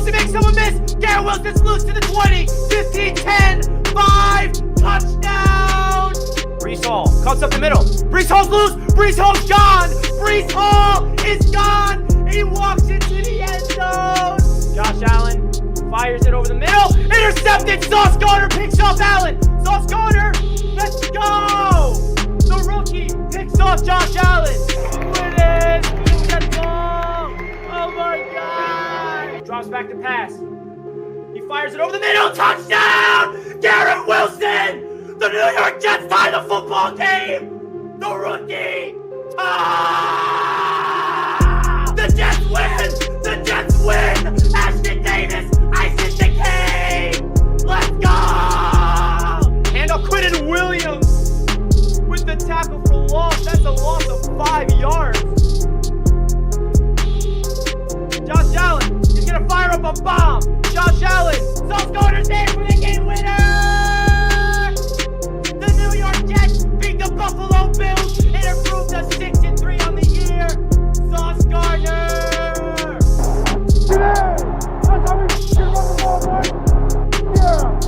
Wilson makes someone miss. Garrett Wilson's loose to the 20, 15, 10, 5, touchdown. Breece Hall cuts up the middle. Breece Hall's loose. Breece Hall's gone. Breece Hall is gone. He walks into the end zone. Josh Allen fires it over the middle. Intercepted. Sauce Gardner picks off Allen. Sauce Gardner, let's go. The rookie picks off Josh Allen. Win it. That's long. Oh my God. Drops back to pass. He fires it over the middle. Touchdown. Garrett Wilson. The New York Jets tie the football game. The rookie. The Jets win. The Jets win. Ashton Davis. Ices the game. Let's go. Handoff Quinnen Williams with the tackle for loss. That's a loss of 5 yards. Josh Allen is going to fire up a bomb. Josh Allen. Sauce Gardner's there for the game winner. The New York Jets beat the Buffalo Bills and improved to 6-3 on the year. Sauce Gardner. Yeah. That's how we get on the ball, boy. Yeah.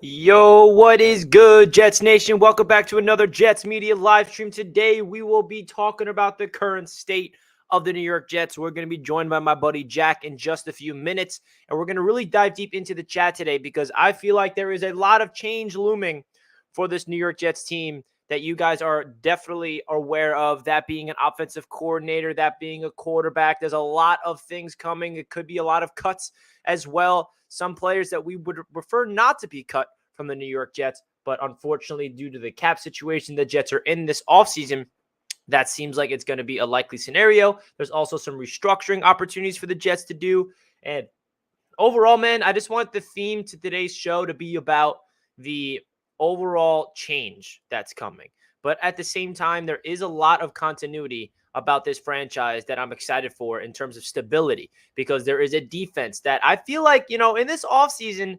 Yo, what is good, Jets Nation? Welcome back to another Jets Media live stream. Today, we will be talking about the current state of the New York Jets. We're going to be joined by my buddy Jack in just a few minutes, and we're going to really dive deep into the chat today because I feel like there is a lot of change looming for this New York Jets team that you guys are definitely aware of, that being an offensive coordinator, that being a quarterback. There's a lot of things coming. It could be a lot of cuts as well. Some players that we would prefer not to be cut from the New York Jets, but unfortunately, due to the cap situation the Jets are in this offseason, that seems like it's going to be a likely scenario. There's also some restructuring opportunities for the Jets to do. And overall, man, I just want the theme to today's show to be about the overall change that's coming. But at the same time, there is a lot of continuity about this franchise that I'm excited for in terms of stability, because there is a defense that I feel like, in this offseason,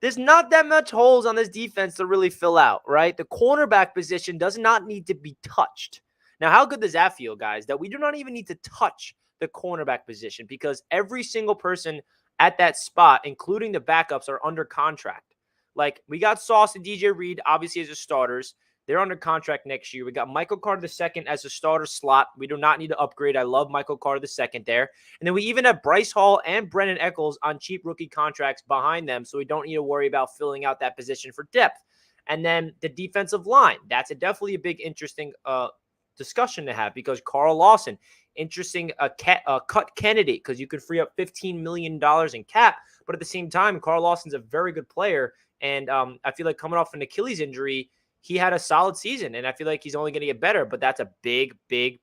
there's not that much holes on this defense to really fill out, right? The cornerback position does not need to be touched. Now, how good does that feel, guys, that we do not even need to touch the cornerback position because every single person at that spot, including the backups, are under contract. Like, we got Sauce and DJ Reed, obviously, as the starters. They're under contract next year. We got Michael Carter II as a starter slot. We do not need to upgrade. I love Michael Carter II there. And then we even have Bryce Hall and Brennan Eccles on cheap rookie contracts behind them, so we don't need to worry about filling out that position for depth. And then the defensive line. That's definitely a big, interesting discussion to have because Carl Lawson, interesting cut candidate because you could free up $15 million in cap. But at the same time, Carl Lawson's a very good player. And I feel like coming off an Achilles injury, he had a solid season, and I feel like he's only going to get better, but that's a big, big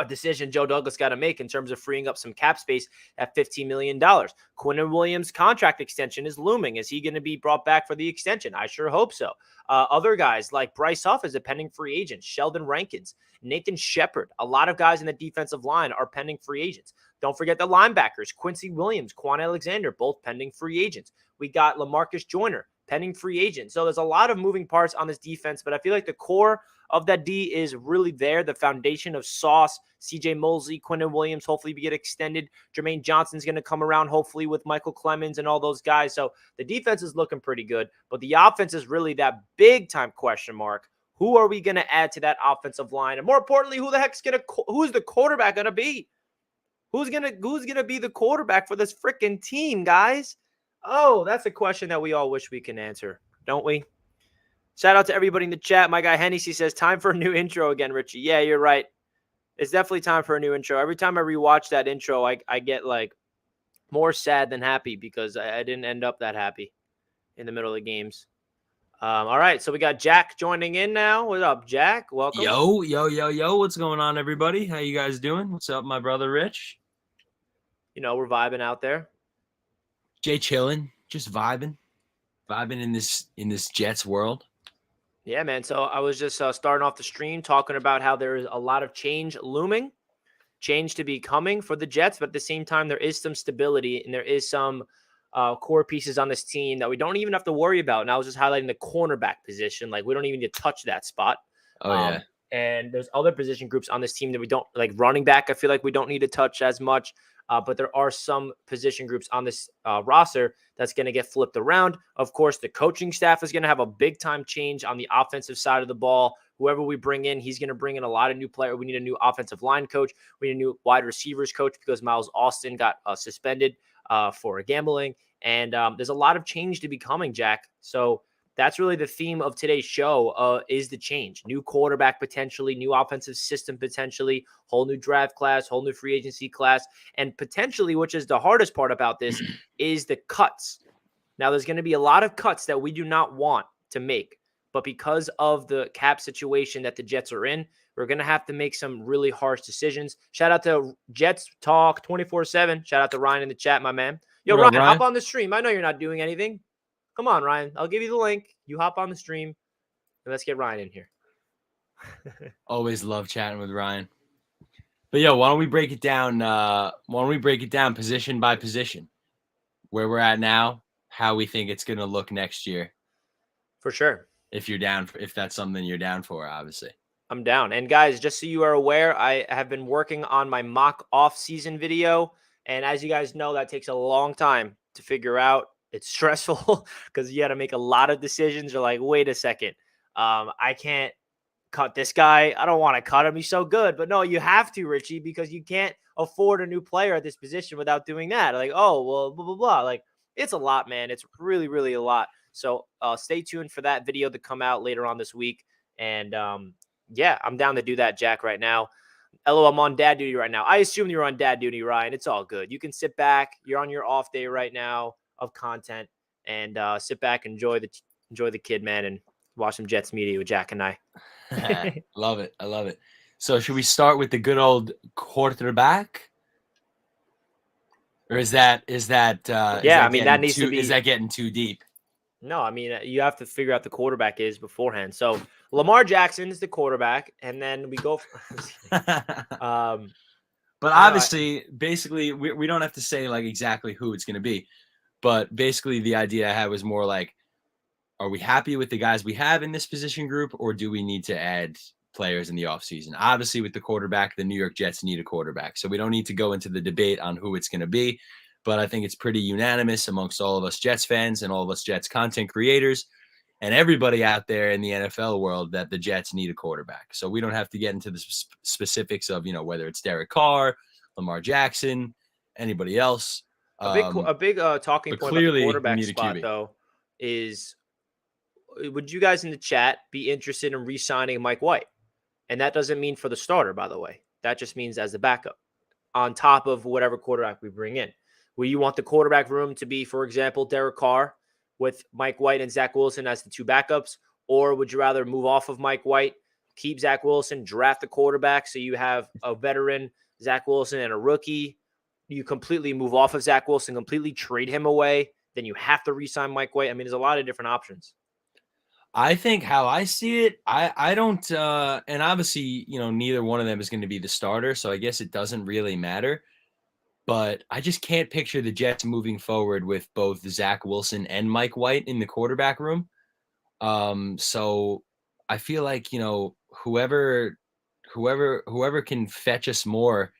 decision Joe Douglas got to make in terms of freeing up some cap space at $15 million. Quinnen Williams' contract extension is looming. Is he going to be brought back for the extension? I sure hope so. Other guys like Bryce Huff is a pending free agent. Sheldon Rankins, Nathan Shepard, a lot of guys in the defensive line are pending free agents. Don't forget the linebackers, Quincy Williams, Quan Alexander, both pending free agents. We got LaMarcus Joyner, pending free agent. So there's a lot of moving parts on this defense, but I feel like the core of that D is really there. The foundation of Sauce, CJ Mosley, Quinnen Williams, hopefully we get extended. Jermaine Johnson's going to come around, hopefully, with Michael Clemens and all those guys. So the defense is looking pretty good, but the offense is really that big time question mark. Who are we going to add to that offensive line? And more importantly, who's the quarterback going to be? Who's going to be the quarterback for this freaking team, guys? Oh, that's a question that we all wish we can answer, don't we? Shout out to everybody in the chat. My guy Hennessy says, time for a new intro again, Richie. Yeah, you're right. It's definitely time for a new intro. Every time I rewatch that intro, I get like more sad than happy because I didn't end up that happy in the middle of the games. All right, so we got Jack joining in now. What up, Jack? Welcome. Yo. What's going on, everybody? How you guys doing? What's up, my brother Rich? We're vibing out there. Jay chilling, just vibing in this Jets world. Yeah, man. So I was just starting off the stream talking about how there is a lot of change looming change to be coming for the Jets, but at the same time, there is some stability and there is some core pieces on this team that we don't even have to worry about. And I was just highlighting the cornerback position. Like, we don't even need to touch that spot. Oh, yeah. And there's other position groups on this team that we don't like. Running back, I feel like we don't need to touch as much. But there are some position groups on this roster that's going to get flipped around. Of course, the coaching staff is going to have a big time change on the offensive side of the ball. Whoever we bring in, he's going to bring in a lot of new players. We need a new offensive line coach. We need a new wide receivers coach because Miles Austin got suspended for gambling. And there's a lot of change to be coming, Jack. So that's really the theme of today's show is the change. New quarterback potentially, new offensive system potentially, whole new draft class, whole new free agency class, and potentially, which is the hardest part about this, is the cuts. Now, there's going to be a lot of cuts that we do not want to make, but because of the cap situation that the Jets are in, we're going to have to make some really harsh decisions. Shout out to Jets Talk 24/7. Shout out to Ryan in the chat, my man. Yo, What up, Ryan, Ryan? hop on the stream. I know you're not doing anything. Come on, Ryan. I'll give you the link. You hop on the stream, and let's get Ryan in here. Always love chatting with Ryan. But yo, why don't we break it down? Position by position, where we're at now, how we think it's gonna look next year. For sure. If you're down, if that's something you're down for, obviously. I'm down. And guys, just so you are aware, I have been working on my mock off-season video, and as you guys know, that takes a long time to figure out. It's stressful because you got to make a lot of decisions. You're like, wait a second, I can't cut this guy. I don't want to cut him. He's so good. But no, you have to, Richie, because you can't afford a new player at this position without doing that. Like, oh, well, blah, blah, blah. Like, it's a lot, man. It's really, really a lot. So stay tuned for that video to come out later on this week. And yeah, I'm down to do that, Jack, right now. LO, I'm on dad duty right now. I assume you're on dad duty, Ryan. It's all good. You can sit back. You're on your off day right now of content, and sit back, enjoy the kid, man, and watch some Jets media with Jack and I. Love it. I love it. So should we start with the good old quarterback? Or is that Yeah, I mean, that needs to be. Is that getting too deep? No, I mean, you have to figure out the quarterback is beforehand. So Lamar Jackson is the quarterback, and then we go. But obviously, basically, we don't have to say like exactly who it's going to be. But basically, the idea I had was more like, are we happy with the guys we have in this position group, or do we need to add players in the offseason? Obviously, with the quarterback, the New York Jets need a quarterback. So we don't need to go into the debate on who it's going to be. But I think it's pretty unanimous amongst all of us Jets fans and all of us Jets content creators and everybody out there in the NFL world that the Jets need a quarterback. So we don't have to get into the specifics of, whether it's Derek Carr, Lamar Jackson, anybody else. A big talking point about the quarterback spot, though, is would you guys in the chat be interested in re-signing Mike White? And that doesn't mean for the starter, by the way. That just means as a backup on top of whatever quarterback we bring in. Will you want the quarterback room to be, for example, Derek Carr with Mike White and Zach Wilson as the two backups? Or would you rather move off of Mike White, keep Zach Wilson, draft the quarterback so you have a veteran, Zach Wilson, and a rookie? You completely move off of Zach Wilson, completely trade him away. Then you have to re-sign Mike White. I mean, there's a lot of different options. I think how I see it, I don't, and obviously, neither one of them is going to be the starter. So I guess it doesn't really matter. But I just can't picture the Jets moving forward with both Zach Wilson and Mike White in the quarterback room. So I feel like, whoever can fetch us more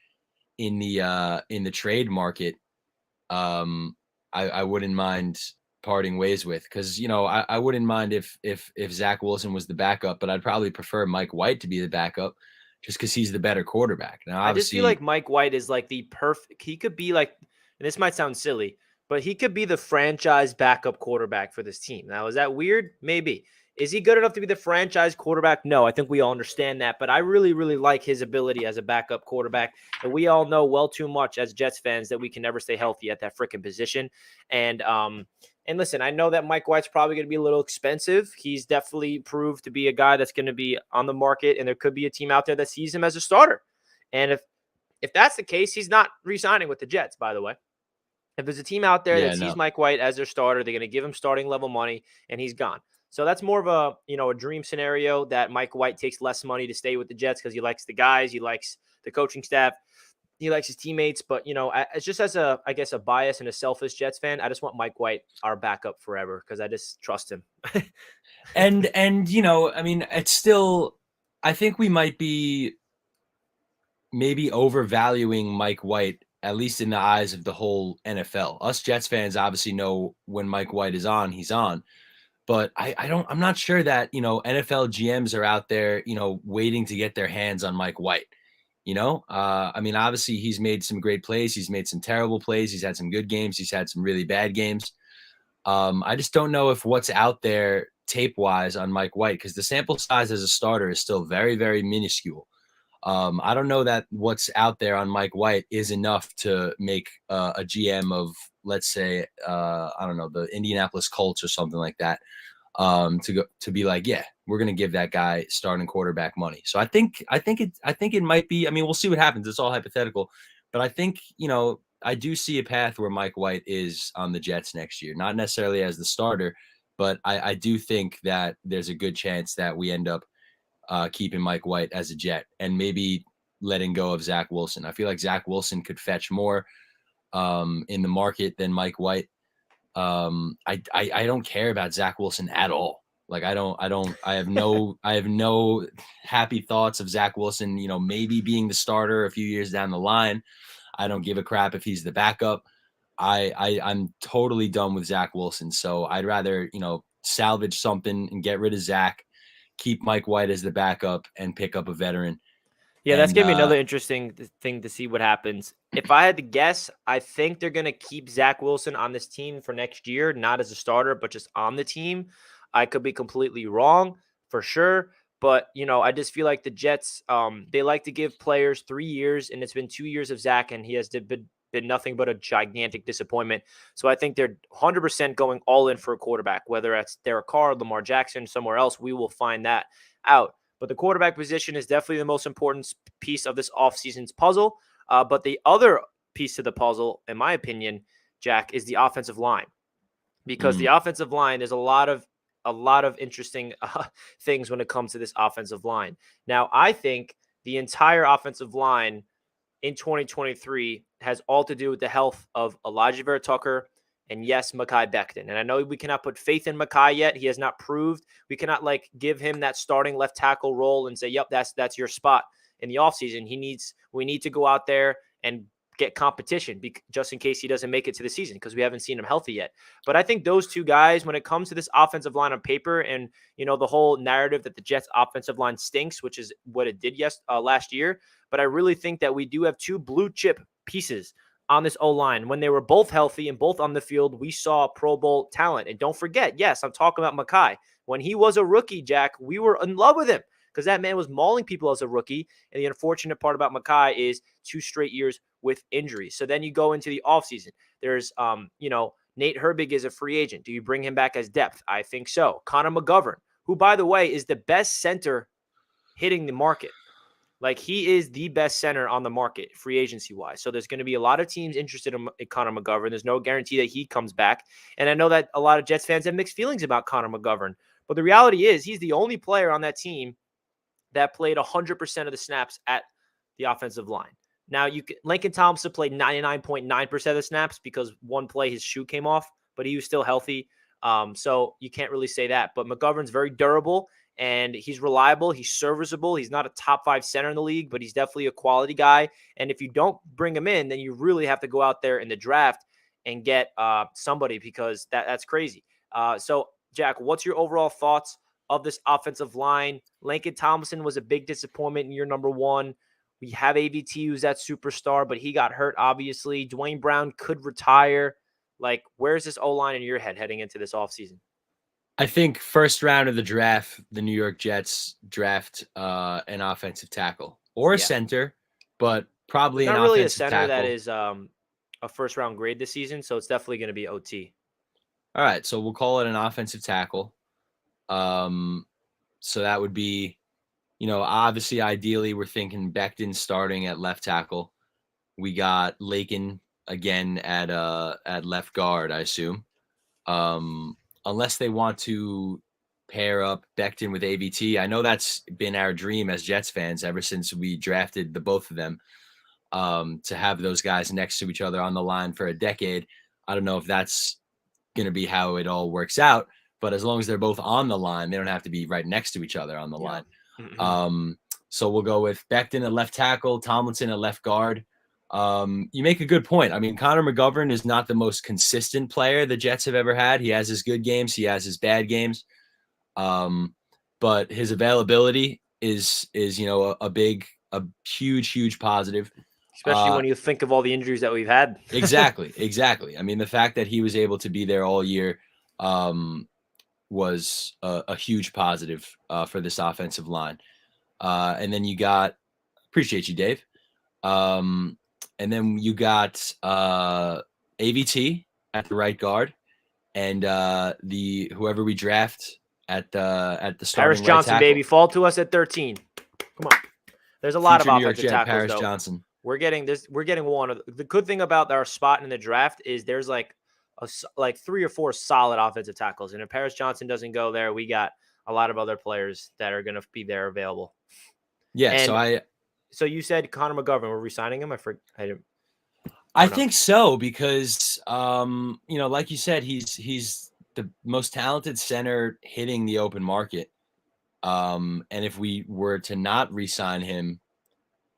in the trade market, I wouldn't mind parting ways with, because I wouldn't mind if Zach Wilson was the backup, but I'd probably prefer Mike White to be the backup just because he's the better quarterback. Now, I just feel like Mike White is like the perfect. He could be like, and this might sound silly, but he could be the franchise backup quarterback for this team. Now, is that weird? Maybe. Is he good enough to be the franchise quarterback? No, I think we all understand that. But I really, really like his ability as a backup quarterback. And we all know well too much as Jets fans that we can never stay healthy at that freaking position. And listen, I know that Mike White's probably going to be a little expensive. He's definitely proved to be a guy that's going to be on the market, and there could be a team out there that sees him as a starter. And if that's the case, he's not re-signing with the Jets, by the way. If there's a team out there that sees Mike White as their starter, they're going to give him starting level money, and he's gone. So that's more of a dream scenario that Mike White takes less money to stay with the Jets because he likes the guys, he likes the coaching staff, He likes his teammates, but it's just as I guess a bias and a selfish Jets fan. I just want Mike White our backup forever because I just trust him. And I mean, it's still. I think we might be maybe overvaluing Mike White, at least in the eyes of the whole NFL. Us Jets fans obviously know when Mike White is on, he's on. But I'm not sure that, NFL GMs are out there, waiting to get their hands on Mike White. I mean, obviously he's made some great plays. He's made some terrible plays. He's had some good games. He's had some really bad games. I just don't know if what's out there tape wise on Mike White, because the sample size as a starter is still very, very minuscule. I don't know that what's out there on Mike White is enough to make a GM of, let's say, I don't know, the Indianapolis Colts or something like that, to be like, yeah, we're gonna give that guy starting quarterback money. So I think it might be. I mean, we'll see what happens. It's all hypothetical, but I think I do see a path where Mike White is on the Jets next year, not necessarily as the starter, but I do think that there's a good chance that we end up keeping Mike White as a Jet and maybe letting go of Zach Wilson. I feel like Zach Wilson could fetch more in the market than Mike White. I don't care about Zach Wilson at all. Like I have no happy thoughts of Zach Wilson, maybe being the starter a few years down the line. I don't give a crap if he's the backup. I'm totally done with Zach Wilson. So I'd rather, salvage something and get rid of Zach, keep Mike White as the backup, and pick up a veteran. Yeah, that's And gonna be another interesting thing to see what happens. If I had to guess, I think they're gonna keep Zach Wilson on this team for next year, not as a starter, but just on the team. I could be completely wrong for sure, but I just feel like the Jets, they like to give players 3 years, and it's been 2 years of Zach, and he has been nothing but a gigantic disappointment. So I think they're 100% going all in for a quarterback, whether that's Derek Carr, Lamar Jackson, somewhere else. We will find that out. But the quarterback position is definitely the most important piece of this offseason's puzzle. But the other piece of the puzzle, in my opinion, Jack, is the offensive line. Because the offensive line, there's a lot of interesting things when it comes to this offensive line. Now, I think the entire offensive line in 2023 has all to do with the health of Elijah Vera Tucker and, yes, Mekhi Becton. And I know we cannot put faith in Mekhi yet. He has not proved. We cannot give him that starting left tackle role and say, yep, that's your spot in the offseason. We need to go out there and get competition just in case he doesn't make it to the season, because we haven't seen him healthy yet. But I think those two guys, when it comes to this offensive line on paper and, the whole narrative that the Jets offensive line stinks, which is what it did last year. But I really think that we do have two blue chip pieces on this O-line. When they were both healthy and both on the field, we saw Pro Bowl talent. And don't forget, yes, I'm talking about Mekhi. When he was a rookie, Jack, we were in love with him because that man was mauling people as a rookie. And the unfortunate part about Mekhi is 2 straight years with injuries. So then you go into the offseason. There's, Nate Herbig is a free agent. Do you bring him back as depth? I think so. Connor McGovern, who, by the way, is the best center hitting the market. Like, he is the best center on the market, free agency-wise. So there's going to be a lot of teams interested in Connor McGovern. There's no guarantee that he comes back. And I know that a lot of Jets fans have mixed feelings about Connor McGovern. But the reality is he's the only player on that team that played 100% of the snaps at the offensive line. Now, Lincoln Thompson played 99.9% of the snaps because one play his shoe came off, but he was still healthy. So you can't really say that. But McGovern's very durable. And he's reliable. He's serviceable. He's not a top 5 center in the league, but he's definitely a quality guy. And if you don't bring him in, then you really have to go out there in the draft and get somebody, because that's crazy. So, Jack, what's your overall thoughts of this offensive line? Lincoln Thompson was a big disappointment in year number 1. We have AVT, who's that superstar, but he got hurt, obviously. Dwayne Brown could retire. Like, where's this O-line in your head heading into this offseason? I think first round of the draft, the New York Jets draft an offensive tackle or a center, but probably not an really offensive a center tackle. that is a first round grade this season, so it's definitely going to be OT. All right, so we'll call it an offensive tackle. So that would be, obviously, ideally, we're thinking Becton starting at left tackle. We got Lakin again at left guard, I assume. Unless they want to pair up Becton with AVT. I know that's been our dream as Jets fans ever since we drafted the both of them. to have those guys next to each other on the line for a decade. I don't know if that's going to be how it all works out, but as long as they're both on the line, they don't have to be right next to each other on the line. So we'll go with Becton at left tackle, Tomlinson at left guard. You make a good point. I mean, Connor McGovern is not the most consistent player the Jets have ever had. He has his good games, he has his bad games. But his availability is a huge positive. Especially when you think of all the injuries that we've had. Exactly. I mean, the fact that he was able to be there all year was a huge positive for this offensive line. And then you got, appreciate you, Dave. And then you got AVT at the right guard, and whoever we draft at the starting Paris Johnson, right tackle. baby, fall to us at 13. Come on. There's a lot Future of New York offensive Jet, tackles, Paris though. Johnson. We're getting this. We're getting one of the good thing about our spot in the draft is there's like 3 or 4 solid offensive tackles, and if Paris Johnson doesn't go there, we got a lot of other players that are going to be there available. Yeah. And so you said Connor McGovern. We're re-signing him. I think so because like you said, he's the most talented center hitting the open market. And if we were to not re-sign him,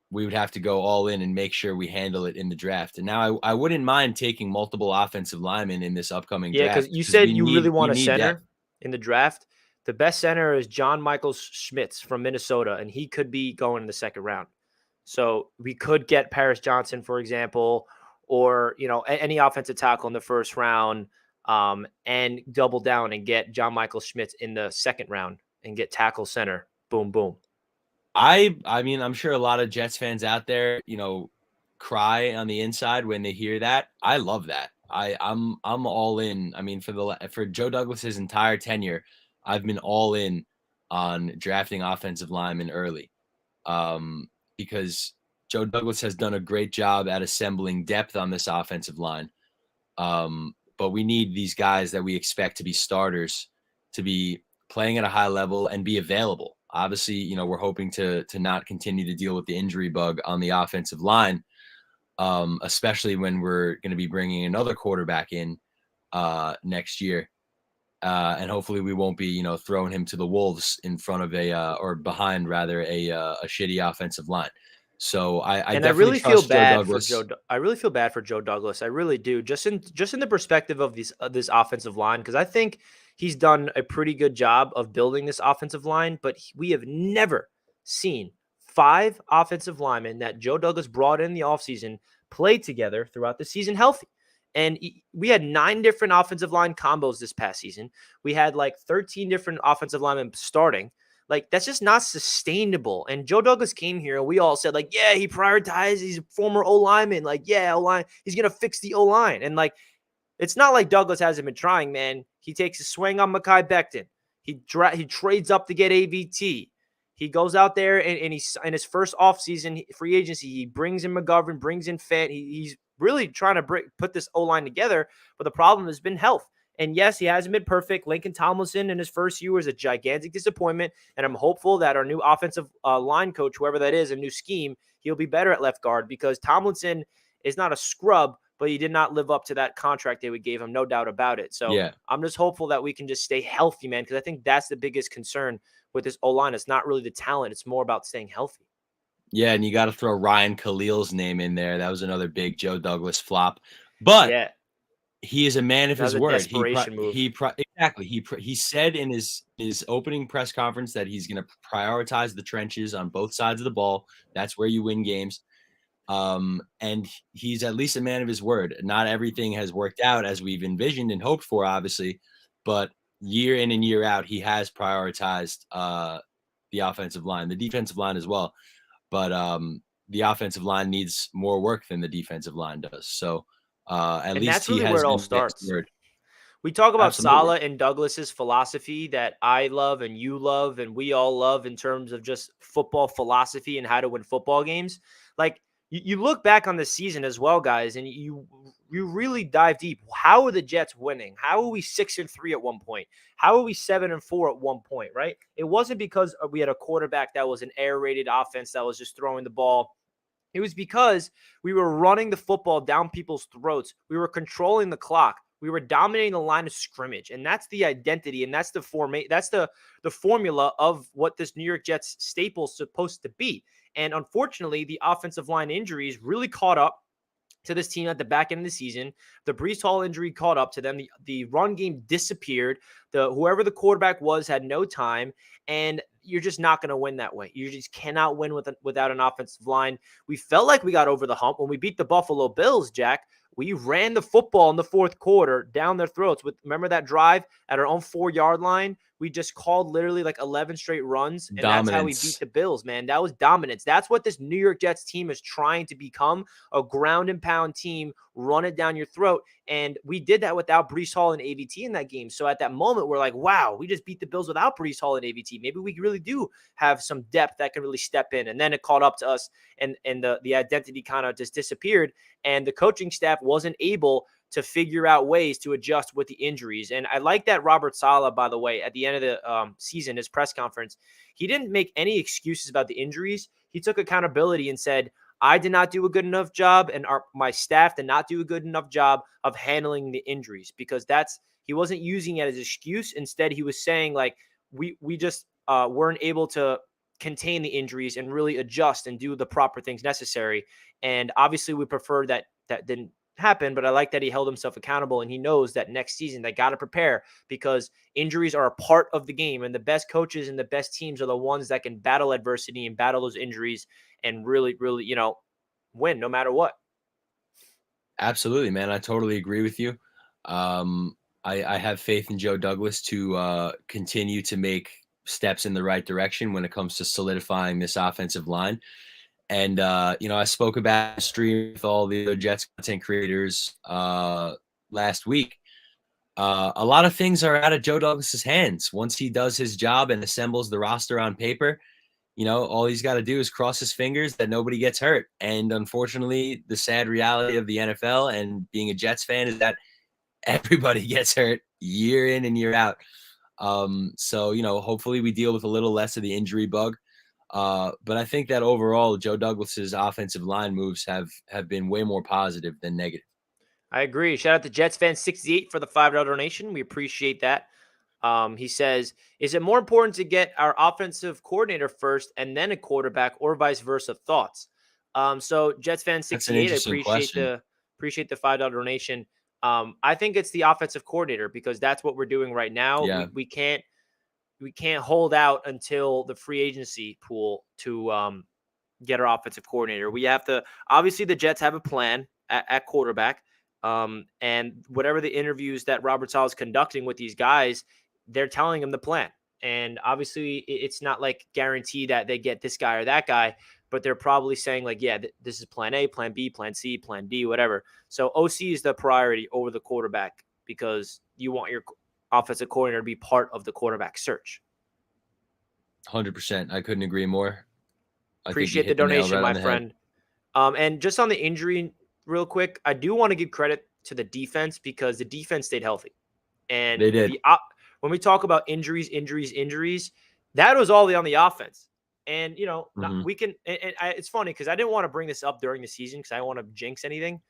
we would have to go all in and make sure we handle it in the draft. And now I wouldn't mind taking multiple offensive linemen in this upcoming draft. Yeah, because you said you really want a center in the draft. The best center is John Michael Schmitz from Minnesota, and he could be going in the second round. So we could get Paris Johnson, for example, or any offensive tackle in the first round, and double down and get John Michael Schmitz in the second round and get tackle center. Boom, boom. I mean, I'm sure a lot of Jets fans out there, cry on the inside when they hear that. I love that. I'm all in. I mean, for Joe Douglas's entire tenure, I've been all in on drafting offensive linemen early, because Joe Douglas has done a great job at assembling depth on this offensive line. But we need these guys that we expect to be starters to be playing at a high level and be available. Obviously, we're hoping to not continue to deal with the injury bug on the offensive line, especially when we're going to be bringing another quarterback in next year. And hopefully we won't be, throwing him to the wolves in front of or behind rather a shitty offensive line. So I really feel bad for Joe. I really feel bad for Joe Douglas. I really do. Just in the perspective of this offensive line, because I think he's done a pretty good job of building this offensive line, but we have never seen 5 offensive linemen that Joe Douglas brought in the offseason play together throughout the season healthy. And we had 9 different offensive line combos this past season. We had like 13 different offensive linemen starting. Like, that's just not sustainable. And Joe Douglas came here and we all said, like, yeah, he prioritized. He's a former O-lineman. Like, yeah, O-line. He's going to fix the O-line. And, like, it's not like Douglas hasn't been trying, man. He takes a swing on Mekhi Becton. He trades up to get AVT. He goes out there and he's in his first offseason free agency. He brings in McGovern, brings in Fant. He's really trying to put this O-line together. But the problem has been health. And yes, he hasn't been perfect. Lincoln Tomlinson in his first year was a gigantic disappointment. And I'm hopeful that our new offensive line coach, whoever that is, a new scheme, he'll be better at left guard, because Tomlinson is not a scrub, but he did not live up to that contract they gave him, no doubt about it. So yeah. I'm just hopeful that we can just stay healthy, man, because I think that's the biggest concern with this O-line. It's not really the talent. It's more about staying healthy. Yeah, and you got to throw Ryan Khalil's name in there. That was another big Joe Douglas flop. But yeah, he is a man of his word. Desperation move. Exactly. He said in his opening press conference that he's going to prioritize the trenches on both sides of the ball. That's where you win games. And he's at least a man of his word. Not everything has worked out as we've envisioned and hoped for, obviously, but year in and year out, he has prioritized the offensive line, the defensive line as well. But the offensive line needs more work than the defensive line does. So at least that's he really has where it all starts. We talk about Saleh and Douglas's philosophy that I love and you love and we all love in terms of just football philosophy and how to win football games. Like, you look back on the season as well, guys, and you really dive deep. How are the Jets winning? How are we 6-3 at one point? How are we 7-4 at one point, right? It wasn't because we had a quarterback that was an air-rated offense that was just throwing the ball It was because we were running the football down people's throats. We were controlling the clock. We were dominating the line of scrimmage, and that's the identity, and that's the the formula of what this New York Jets staple is supposed to be. And unfortunately, the offensive line injuries really caught up to this team at the back end of the season. The Brees Hall injury caught up to them. The run game disappeared. Whoever the quarterback was had no time, and you're just not going to win that way. You just cannot win without an offensive line. We felt like we got over the hump when we beat the Buffalo Bills, Jack. We ran the football in the fourth quarter down their throats. Remember that drive at our own 4-yard line? We just called literally like 11 straight runs, and that's how we beat Dominance. the Bills, man. That was dominance. That's what this New York Jets team is trying to become, a ground and pound team, run it down your throat. And we did that without Brees Hall and AVT in that game. So at that moment, we're like, wow, we just beat the Bills without Brees Hall and AVT. Maybe we really do have some depth that can really step in. And then it caught up to us, and the identity kind of just disappeared. And the coaching staff wasn't able to figure out ways to adjust with the injuries. And I like that Robert Saleh, by the way, at the end of the season, his press conference, he didn't make any excuses about the injuries. He took accountability and said, I did not do a good enough job, and my staff did not do a good enough job of handling the injuries, because he wasn't using it as an excuse. Instead, he was saying, like, we just weren't able to contain the injuries and really adjust and do the proper things necessary. And obviously we prefer that didn't happen, but I like that he held himself accountable, and he knows that next season they got to prepare, because injuries are a part of the game, and the best coaches and the best teams are the ones that can battle adversity and battle those injuries and really, really, win no matter what. Absolutely, man. I totally agree with you. I have faith in Joe Douglas to continue to make steps in the right direction when it comes to solidifying this offensive line. And I spoke about the stream with all the other Jets content creators last week. A lot of things are out of Joe Douglas's hands. Once he does his job and assembles the roster on paper, all he's got to do is cross his fingers that nobody gets hurt. And unfortunately, the sad reality of the NFL and being a Jets fan is that everybody gets hurt year in and year out. So, hopefully we deal with a little less of the injury bug. But I think that overall, Joe Douglas's offensive line moves have been way more positive than negative. I agree. Shout out to Jets fan 68 for the $5 donation. We appreciate that. He says, is it more important to get our offensive coordinator first and then a quarterback, or vice versa? Thoughts? So Jets fan 68, I appreciate the $5 donation. I think it's the offensive coordinator, because that's what we're doing right now. Yeah. We can't hold out until the free agency pool to get our offensive coordinator. We have to, obviously the Jets have a plan at quarterback. And whatever the interviews that Robert Saleh is conducting with these guys, they're telling him the plan. And obviously it's not like guaranteed that they get this guy or that guy, but they're probably saying, like, yeah, this is plan A, plan B, plan C, plan D, whatever. So OC is the priority over the quarterback, because you want your offensive coordinator to be part of the quarterback search. 100%. I couldn't agree more. Appreciate the donation, my friend. And just on the injury real quick, I do want to give credit to the defense, because the defense stayed healthy. And they did. When we talk about injuries, that was all on the offense. And, we can, and it's funny because I didn't want to bring this up during the season because I don't want to jinx anything.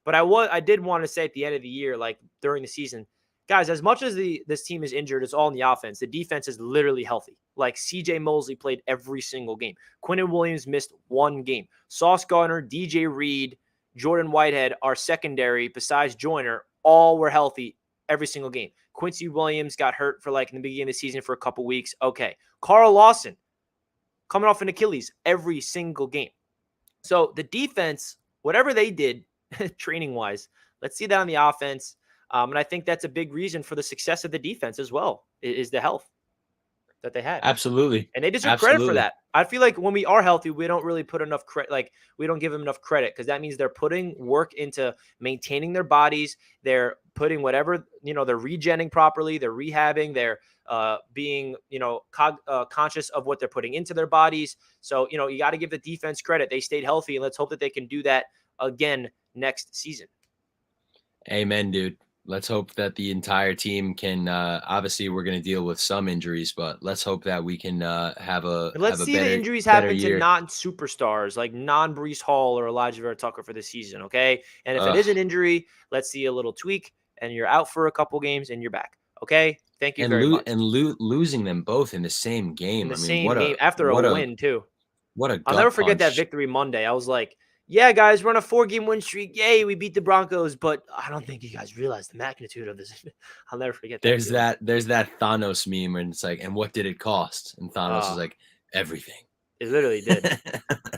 But I did want to say at the end of the year, like during the season, guys, as much as this team is injured, it's all in the offense. The defense is literally healthy. Like CJ Mosley played every single game. Quinnen Williams missed one game. Sauce Gardner, DJ Reed, Jordan Whitehead, our secondary, besides Joyner, all were healthy every single game. Quincy Williams got hurt for in the beginning of the season for a couple weeks. Okay. Carl Lawson coming off an Achilles every single game. So the defense, whatever they did training-wise, let's see that on the offense. And I think that's a big reason for the success of the defense as well, is the health that they had. Absolutely. And they deserve credit for that. I feel like when we are healthy, we don't really put enough credit. We don't give them enough credit, because that means they're putting work into maintaining their bodies. They're putting whatever, they're regenning properly. They're rehabbing. They're being, conscious of what they're putting into their bodies. So, you got to give the defense credit. They stayed healthy, and let's hope that they can do that again next season. Amen, dude. Let's hope that the entire team can. Obviously, we're going to deal with some injuries, but let's hope that we can have a And let's see the injuries better happen to year. non-superstars like non-Brees Hall or Elijah Vera Tucker for the season, okay? And if it is Ugh. an injury, let's see a little tweak, and you're out for a couple games, and you're back, okay? Thank you And very much. losing them both in the same In game. the I mean, same game after a win too. what a I'll never gut forget that punch. victory Monday. I was like, "Yeah, guys, we're on a 4-game win streak. Yay, we beat the Broncos!" But I don't think you guys realize the magnitude of this. I'll never forget that feeling. There's that Thanos meme, and it's like, and what did it cost? And Thanos is Uh, like, everything. it literally did.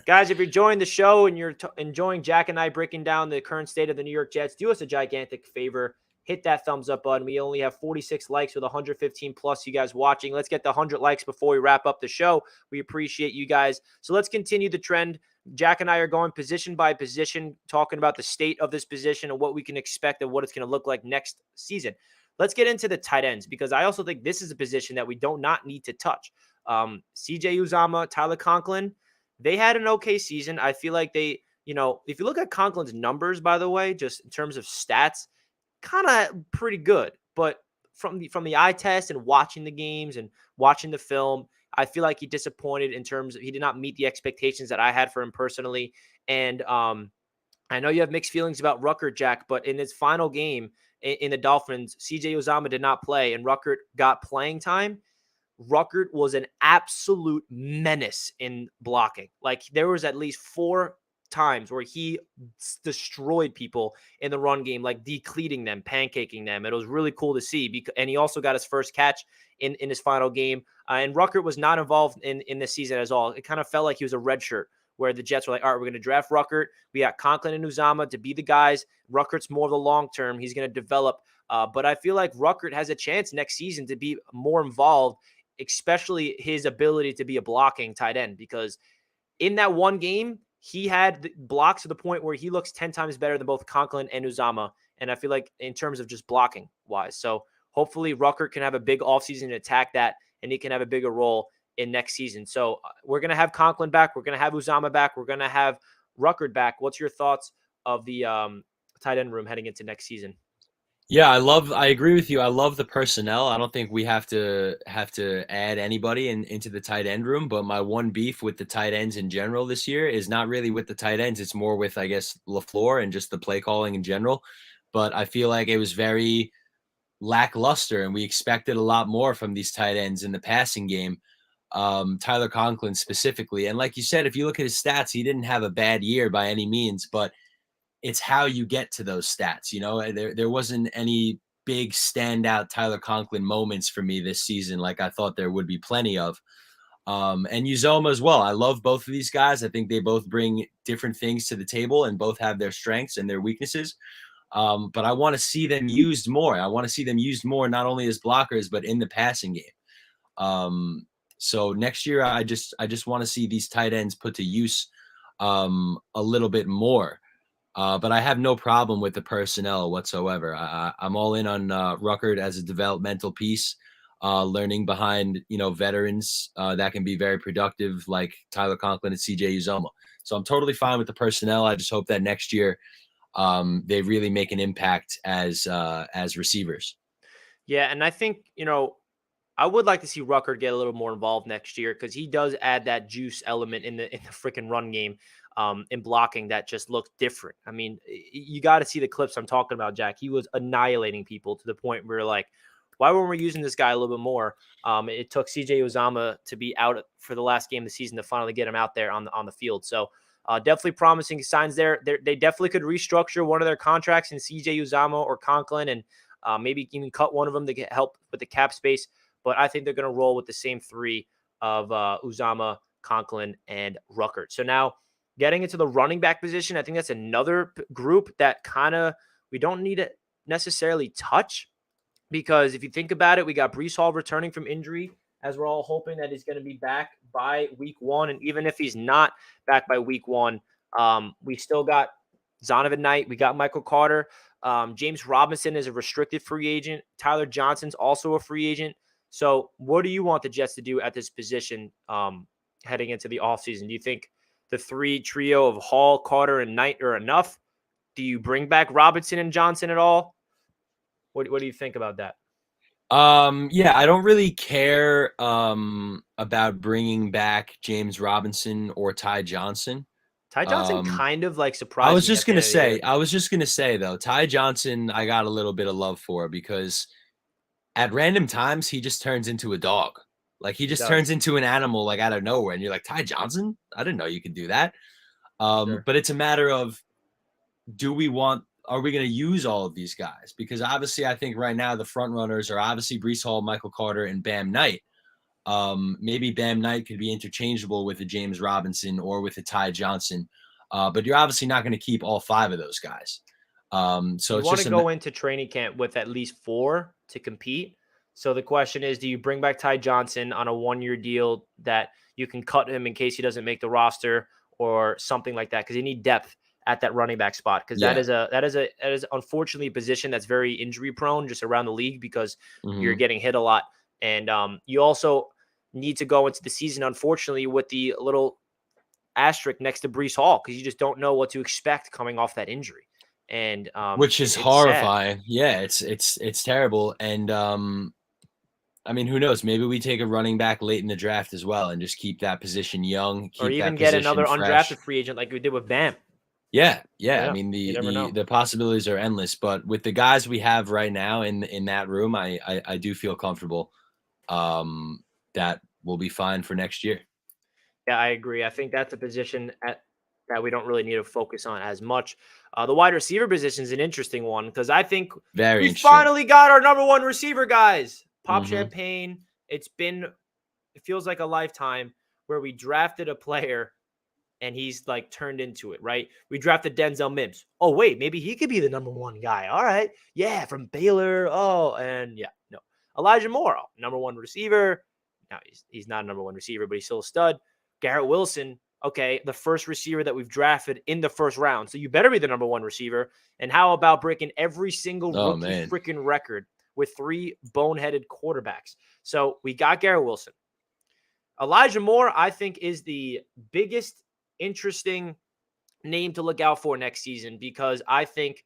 Guys, if you're enjoying the show and you're enjoying Jack and I breaking down the current state of the New York Jets, do us a gigantic favor. Hit that thumbs up button. We only have 46 likes with 115 plus you guys watching. Let's get the 100 likes before we wrap up the show. We appreciate you guys. So let's continue the trend. Jack and I are going position by position, talking about the state of this position and what we can expect and what it's going to look like next season. Let's get into the tight ends because I also think this is a position that we don't not need to touch. CJ Uzama, Tyler Conklin, they had an okay season. I feel like they, if you look at Conklin's numbers, by the way, just in terms of stats, kind of pretty good. But from the eye test and watching the games and watching the film, I feel like he disappointed in terms of he did not meet the expectations that I had for him personally. And I know you have mixed feelings about Ruckert, Jack, but in his final game in the Dolphins, CJ Uzama did not play and Ruckert got playing time. Ruckert was an absolute menace in blocking. Like there was at least 4 times where he destroyed people in the run game, like decleating them, pancaking them. It was really cool to see. And he also got his first catch in his final game. And Ruckert was not involved in this season at all. It kind of felt like he was a red shirt where the Jets were like, all right, we're going to draft Ruckert. We got Conklin and Uzama to be the guys. Ruckert's more of the long term. He's going to develop. But I feel like Ruckert has a chance next season to be more involved, especially his ability to be a blocking tight end, because in that one game, he had blocks to the point where he looks 10 times better than both Conklin and Uzama. And I feel like in terms of just blocking wise. So hopefully Ruckert can have a big offseason to attack that, and he can have a bigger role in next season. So we're going to have Conklin back. We're going to have Uzama back. We're going to have Ruckert back. What's your thoughts of the tight end room heading into next season? Yeah, I agree with you. I love the personnel. I don't think we have to add anybody into the tight end room, but my one beef with the tight ends in general this year is not really with the tight ends. It's more with, I guess, LaFleur and just the play calling in general. But I feel like it was very lackluster and we expected a lot more from these tight ends in the passing game. Tyler Conklin specifically. And like you said, if you look at his stats, he didn't have a bad year by any means, but it's how you get to those stats. There wasn't any big standout Tyler Conklin moments for me this season, like I thought there would be plenty of. And Uzoma as well. I love both of these guys. I think they both bring different things to the table and both have their strengths and their weaknesses. But I want to see them used more. I want to see them used more, not only as blockers, but in the passing game. So next year, I just want to see these tight ends put to use a little bit more. But I have no problem with the personnel whatsoever. I'm all in on Ruckert as a developmental piece, learning behind veterans that can be very productive, like Tyler Conklin and CJ Uzoma. So I'm totally fine with the personnel. I just hope that next year they really make an impact as receivers. Yeah, and I think, I would like to see Ruckert get a little more involved next year because he does add that juice element in the freaking run game, in blocking that just looks different. I mean, you got to see the clips I'm talking about, Jack. He was annihilating people to the point where like, why weren't we using this guy a little bit more? It took CJ Uzama to be out for the last game of the season to finally get him out there on the field. So definitely promising signs there. They definitely could restructure one of their contracts in CJ Uzama or Conklin and maybe even cut one of them to get help with the cap space. But I think they're going to roll with the same three of Uzama, Conklin, and Ruckert. So now getting into the running back position, I think that's another group that kind of we don't need to necessarily touch because if you think about it, we got Brees Hall returning from injury as we're all hoping that he's going to be back by week 1. And even if he's not back by week 1, we still got Zonovan Knight. We got Michael Carter. James Robinson is a restricted free agent. Tyler Johnson's also a free agent. So what do you want the Jets to do at this position heading into the offseason? Do you think the trio of Hall, Carter, and Knight are enough? Do you bring back Robinson and Johnson at all? What do you think about that? Yeah, I don't really care about bringing back James Robinson or Ty Johnson. Ty Johnson Um, kind of like surprised me at the end of the year. I was just gonna say though, Ty Johnson, I got a little bit of love for because at random times he just turns into a dog. Like he He just turns does, into an animal like out of nowhere, and you're like, Ty Johnson? I didn't know you could do that. for sure. But it's a matter of are we going to use all of these guys? Because obviously, I think right now the front runners are obviously Brees Hall, Michael Carter, and Bam Knight. Maybe Bam Knight could be interchangeable with a James Robinson or with a Ty Johnson, but you're obviously not going to keep all five of those guys. So You it's want to just go into training camp with at least 4 to compete. So the question is, do you bring back Ty Johnson on a 1-year deal that you can cut him in case he doesn't make the roster or something like that? Because you need depth at that running back spot, because yeah. that is unfortunately a position that's very injury prone just around the league because you're Mm-hmm. getting hit a lot, and you also need to go into the season unfortunately with the little asterisk next to Brees Hall because you just don't know what to expect coming off that injury, and Which is it's sad. horrifying. Yeah, it's terrible. And I mean, who knows? Maybe we take a running back late in the draft as well and just keep that position young, Or keep even that get position another fresh. undrafted free agent like we did with Bam. Yeah, yeah. I Yeah, mean, you the never the know. the possibilities are endless. But with the guys we have right now in that room, I do feel comfortable that we'll be fine for next year. Yeah, I agree. I think that's a position that we don't really need to focus on as much. The wide receiver position is an interesting one because I think Very we interesting. finally got our number one receiver, guys. Pop Mm-hmm. champagne. It feels like a lifetime where we drafted a player and he's like turned into it, right? We drafted Denzel Mims. Oh, wait, maybe he could be the number one guy. All right. Yeah, from Baylor. Oh, and yeah, no. Elijah Moore, number one receiver. Now he's not a number one receiver, but he's still a stud. Garrett Wilson, okay, the first receiver that we've drafted in the first round. So you better be the number one receiver. And how about breaking every single Oh rookie man. freaking record with 3 boneheaded quarterbacks? So we got Garrett Wilson. Elijah Moore, I think, is the biggest interesting name to look out for next season because I think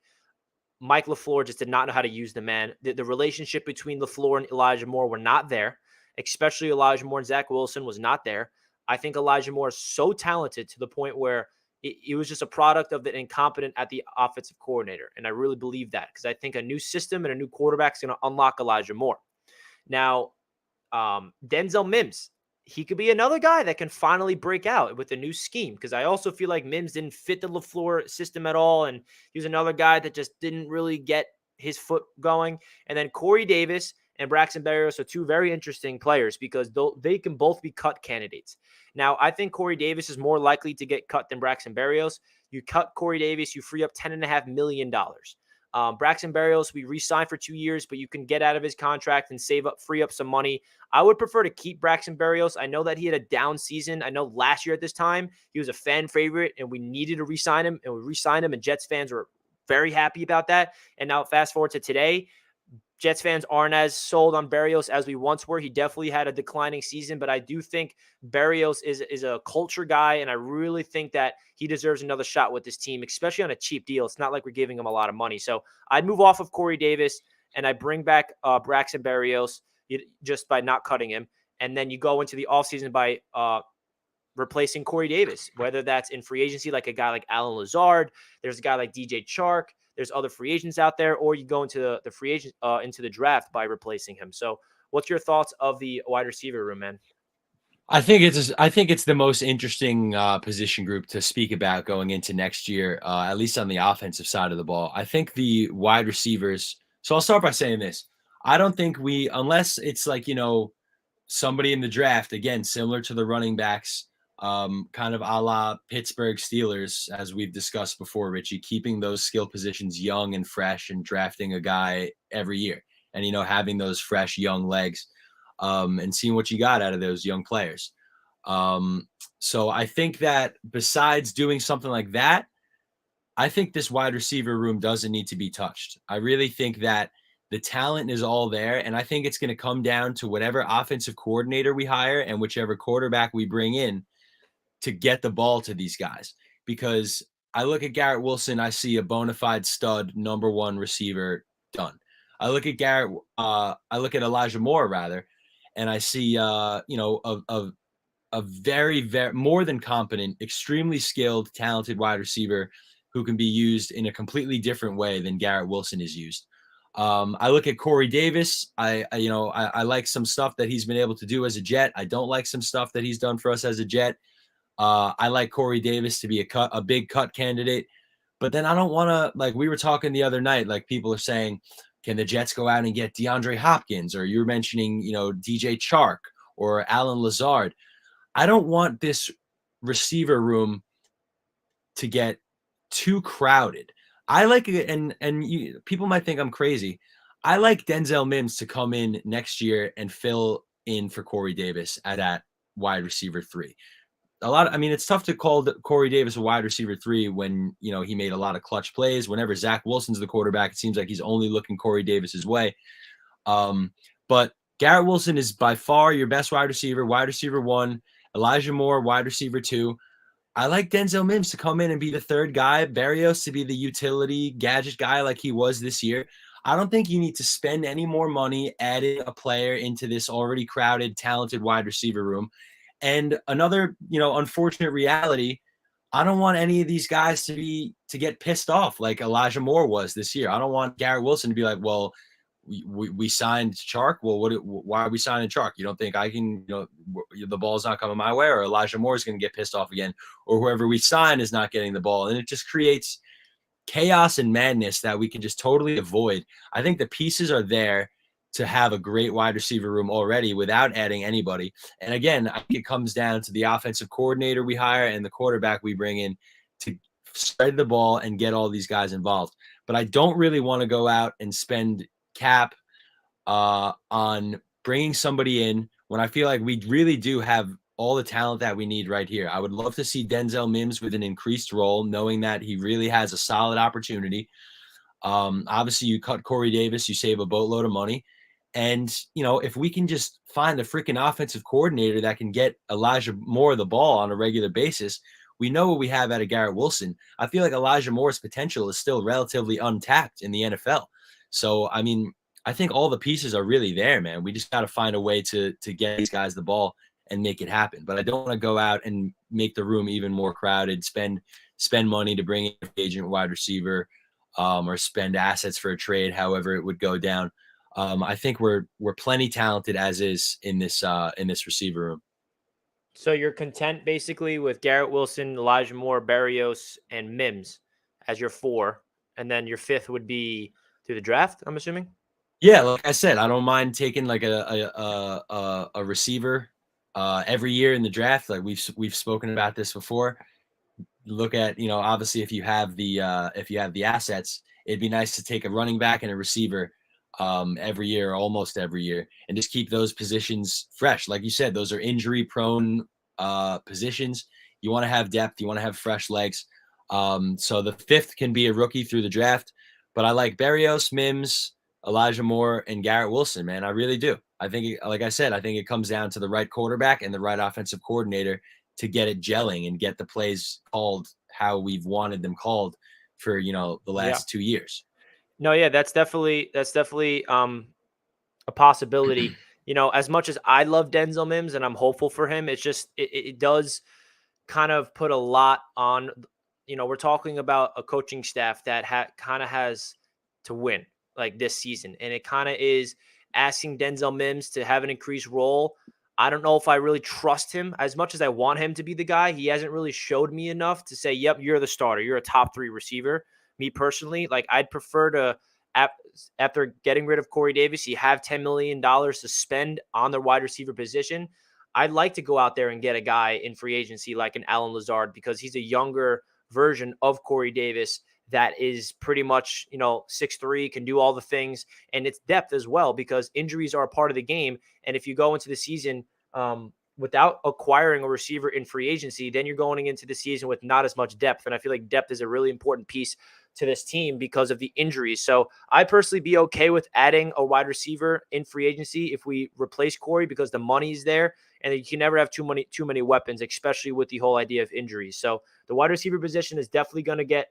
Mike LaFleur just did not know how to use the man. The relationship between LaFleur and Elijah Moore were not there, especially Elijah Moore and Zach Wilson was not there. I think Elijah Moore is so talented to the point where it was just a product of the incompetent at the offensive coordinator. And I really believe that because I think a new system and a new quarterback is going to unlock Elijah Moore. Now, Denzel Mims, he could be another guy that can finally break out with a new scheme because I also feel like Mims didn't fit the LaFleur system at all, and he was another guy that just didn't really get his foot going. And then Corey Davis and Braxton Berrios are 2 very interesting players because they can both be cut candidates. Now, I think Corey Davis is more likely to get cut than Braxton Berrios. You cut Corey Davis, you free up $10.5 million. Braxton Berrios, we re-signed for 2 years, but you can get out of his contract and free up some money. I would prefer to keep Braxton Berrios. I know that he had a down season. I know last year at this time, he was a fan favorite and we needed to re-sign him, and we re-signed him, and Jets fans were very happy about that. And now fast forward to today, Jets fans aren't as sold on Berrios as we once were. He definitely had a declining season, but I do think Berrios is a culture guy, and I really think that he deserves another shot with this team, especially on a cheap deal. It's not like we're giving him a lot of money. So I'd move off of Corey Davis, and I bring back Braxton Berrios just by not cutting him. And then you go into the offseason by replacing Corey Davis, whether that's in free agency, like a guy like Alan Lazard. There's a guy like DJ Chark. There's other free agents out there, or you go into the free agent into the draft by replacing him. So, what's your thoughts of the wide receiver room, man? I think it's the most interesting position group to speak about going into next year, at least on the offensive side of the ball. I think the wide receivers. So I'll start by saying this: I don't think unless it's like somebody in the draft again, similar to the running backs, kind of a la Pittsburgh Steelers, as we've discussed before, Richie, keeping those skill positions young and fresh, and drafting a guy every year, and having those fresh young legs. And seeing what you got out of those young players. So I think that besides doing something like that, I think this wide receiver room doesn't need to be touched. I really think that the talent is all there, and I think it's going to come down to whatever offensive coordinator we hire and whichever quarterback we bring in to get the ball to these guys. Because I look at Garrett Wilson, I see a bona fide stud number 1 receiver done. I look at Garrett, I look at Elijah Moore rather, and I see, a very, very more than competent, extremely skilled, talented wide receiver who can be used in a completely different way than Garrett Wilson is used. I look at Corey Davis. I like some stuff that he's been able to do as a Jet. I don't like some stuff that he's done for us as a Jet. I like Corey Davis to be a big cut candidate, but then I don't want to, like we were talking the other night, like people are saying, can the Jets go out and get DeAndre Hopkins? Or you're mentioning, DJ Chark or Alan Lazard. I don't want this receiver room to get too crowded. I like it, and people might think I'm crazy. I like Denzel Mims to come in next year and fill in for Corey Davis at that wide receiver 3. It's tough to call Corey Davis a wide receiver 3 when, he made a lot of clutch plays. Whenever Zach Wilson's the quarterback, it seems like he's only looking Corey Davis's way. But Garrett Wilson is by far your best wide receiver 1. Elijah Moore, wide receiver 2. I like Denzel Mims to come in and be the third guy, Berrios to be the utility gadget guy like he was this year. I don't think you need to spend any more money adding a player into this already crowded, talented wide receiver room. And another, unfortunate reality, I don't want any of these guys to get pissed off like Elijah Moore was this year. I don't want Garrett Wilson to be like, well, we signed Chark. Well, why are we signing Chark? You don't think I can, the ball's not coming my way, or Elijah Moore is going to get pissed off again, or whoever we sign is not getting the ball. And it just creates chaos and madness that we can just totally avoid. I think the pieces are there to have a great wide receiver room already without adding anybody. And again, I think it comes down to the offensive coordinator we hire and the quarterback we bring in to spread the ball and get all these guys involved. But I don't really want to go out and spend cap on bringing somebody in when I feel like we really do have all the talent that we need right here. I would love to see Denzel Mims with an increased role, knowing that he really has a solid opportunity. Obviously, you cut Corey Davis, you save a boatload of money. And, if we can just find a freaking offensive coordinator that can get Elijah Moore the ball on a regular basis, we know what we have out of Garrett Wilson. I feel like Elijah Moore's potential is still relatively untapped in the NFL. So, I think all the pieces are really there, man. We just got to find a way to get these guys the ball and make it happen. But I don't want to go out and make the room even more crowded, spend money to bring in an agent wide receiver, or spend assets for a trade, however it would go down. I think we're plenty talented as is in this receiver room. So you're content basically with Garrett Wilson, Elijah Moore, Berrios, and Mims as your 4, and then your 5th would be through the draft, I'm assuming? Yeah, like I said, I don't mind taking like a receiver every year in the draft. Like we've spoken about this before. Look at, obviously if you have the assets, it'd be nice to take a running back and a receiver every year, almost every year, and just keep those positions fresh. Like you said, those are injury prone positions. You want to have depth, you want to have fresh legs. So the 5th can be a rookie through the draft, but I like Berrios, Mims, Elijah Moore, and Garrett Wilson, man. I really do. I think, like I said, I think it comes down to the right quarterback and the right offensive coordinator to get it gelling and get the plays called how we've wanted them called for, the last 2 years. No, yeah, that's definitely a possibility. As much as I love Denzel Mims and I'm hopeful for him, it's just it does kind of put a lot on. We're talking about a coaching staff that kind of has to win like this season, and it kind of is asking Denzel Mims to have an increased role. I don't know if I really trust him as much as I want him to be the guy. He hasn't really showed me enough to say, yep, you're the starter. You're a top 3 receiver. Me personally, like I'd prefer to, after getting rid of Corey Davis, you have $10 million to spend on the wide receiver position. I'd like to go out there and get a guy in free agency like an Alan Lazard, because he's a younger version of Corey Davis that is pretty much, 6'3", can do all the things. And it's depth as well, because injuries are a part of the game. And if you go into the season without acquiring a receiver in free agency, then you're going into the season with not as much depth. And I feel like depth is a really important piece to this team because of the injuries. So I personally be okay with adding a wide receiver in free agency if we replace Corey, because the money's there and you can never have too many weapons, especially with the whole idea of injuries. So the wide receiver position is definitely going to get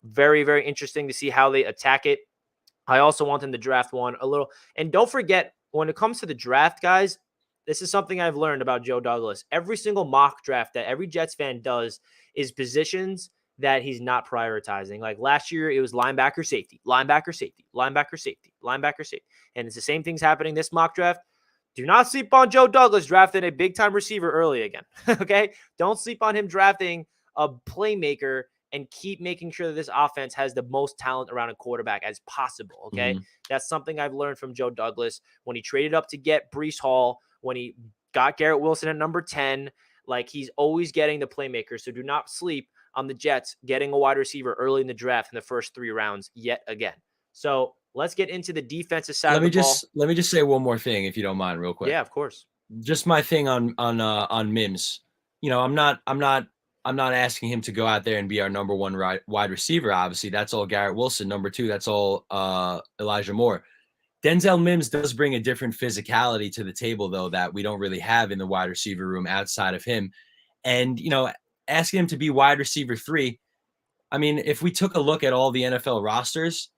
very, very interesting to see how they attack it. I also want them to draft one a little. And don't forget, when it comes to the draft, guys, this is something I've learned about Joe Douglas. Every single mock draft that every Jets fan does is positions that he's not prioritizing. Like last year, it was linebacker, safety, linebacker, safety, linebacker, safety, linebacker, safety. And it's the same things happening this mock draft. Do not sleep on Joe Douglas drafting a big-time receiver early again, okay? Don't sleep on him drafting a playmaker and keep making sure that this offense has the most talent around a quarterback as possible, okay? Mhm. That's something I've learned from Joe Douglas when he traded up to get Breece Hall, when he got Garrett Wilson at number 10. Like, he's always getting the playmaker, so do not sleep on the Jets getting a wide receiver early in the draft in the first 3 rounds yet again. So let's get into the defensive side of the ball. Let me just say one more thing, if you don't mind, real quick. Yeah, of course. Just my thing on Mims. You know, I'm not asking him to go out there and be our number one wide receiver. Obviously, that's all Garrett Wilson. Number 2, that's all Elijah Moore. Denzel Mims does bring a different physicality to the table, though, that we don't really have in the wide receiver room outside of him. And, you know, asking him to be wide receiver 3, I mean, if we took a look at all the NFL rosters,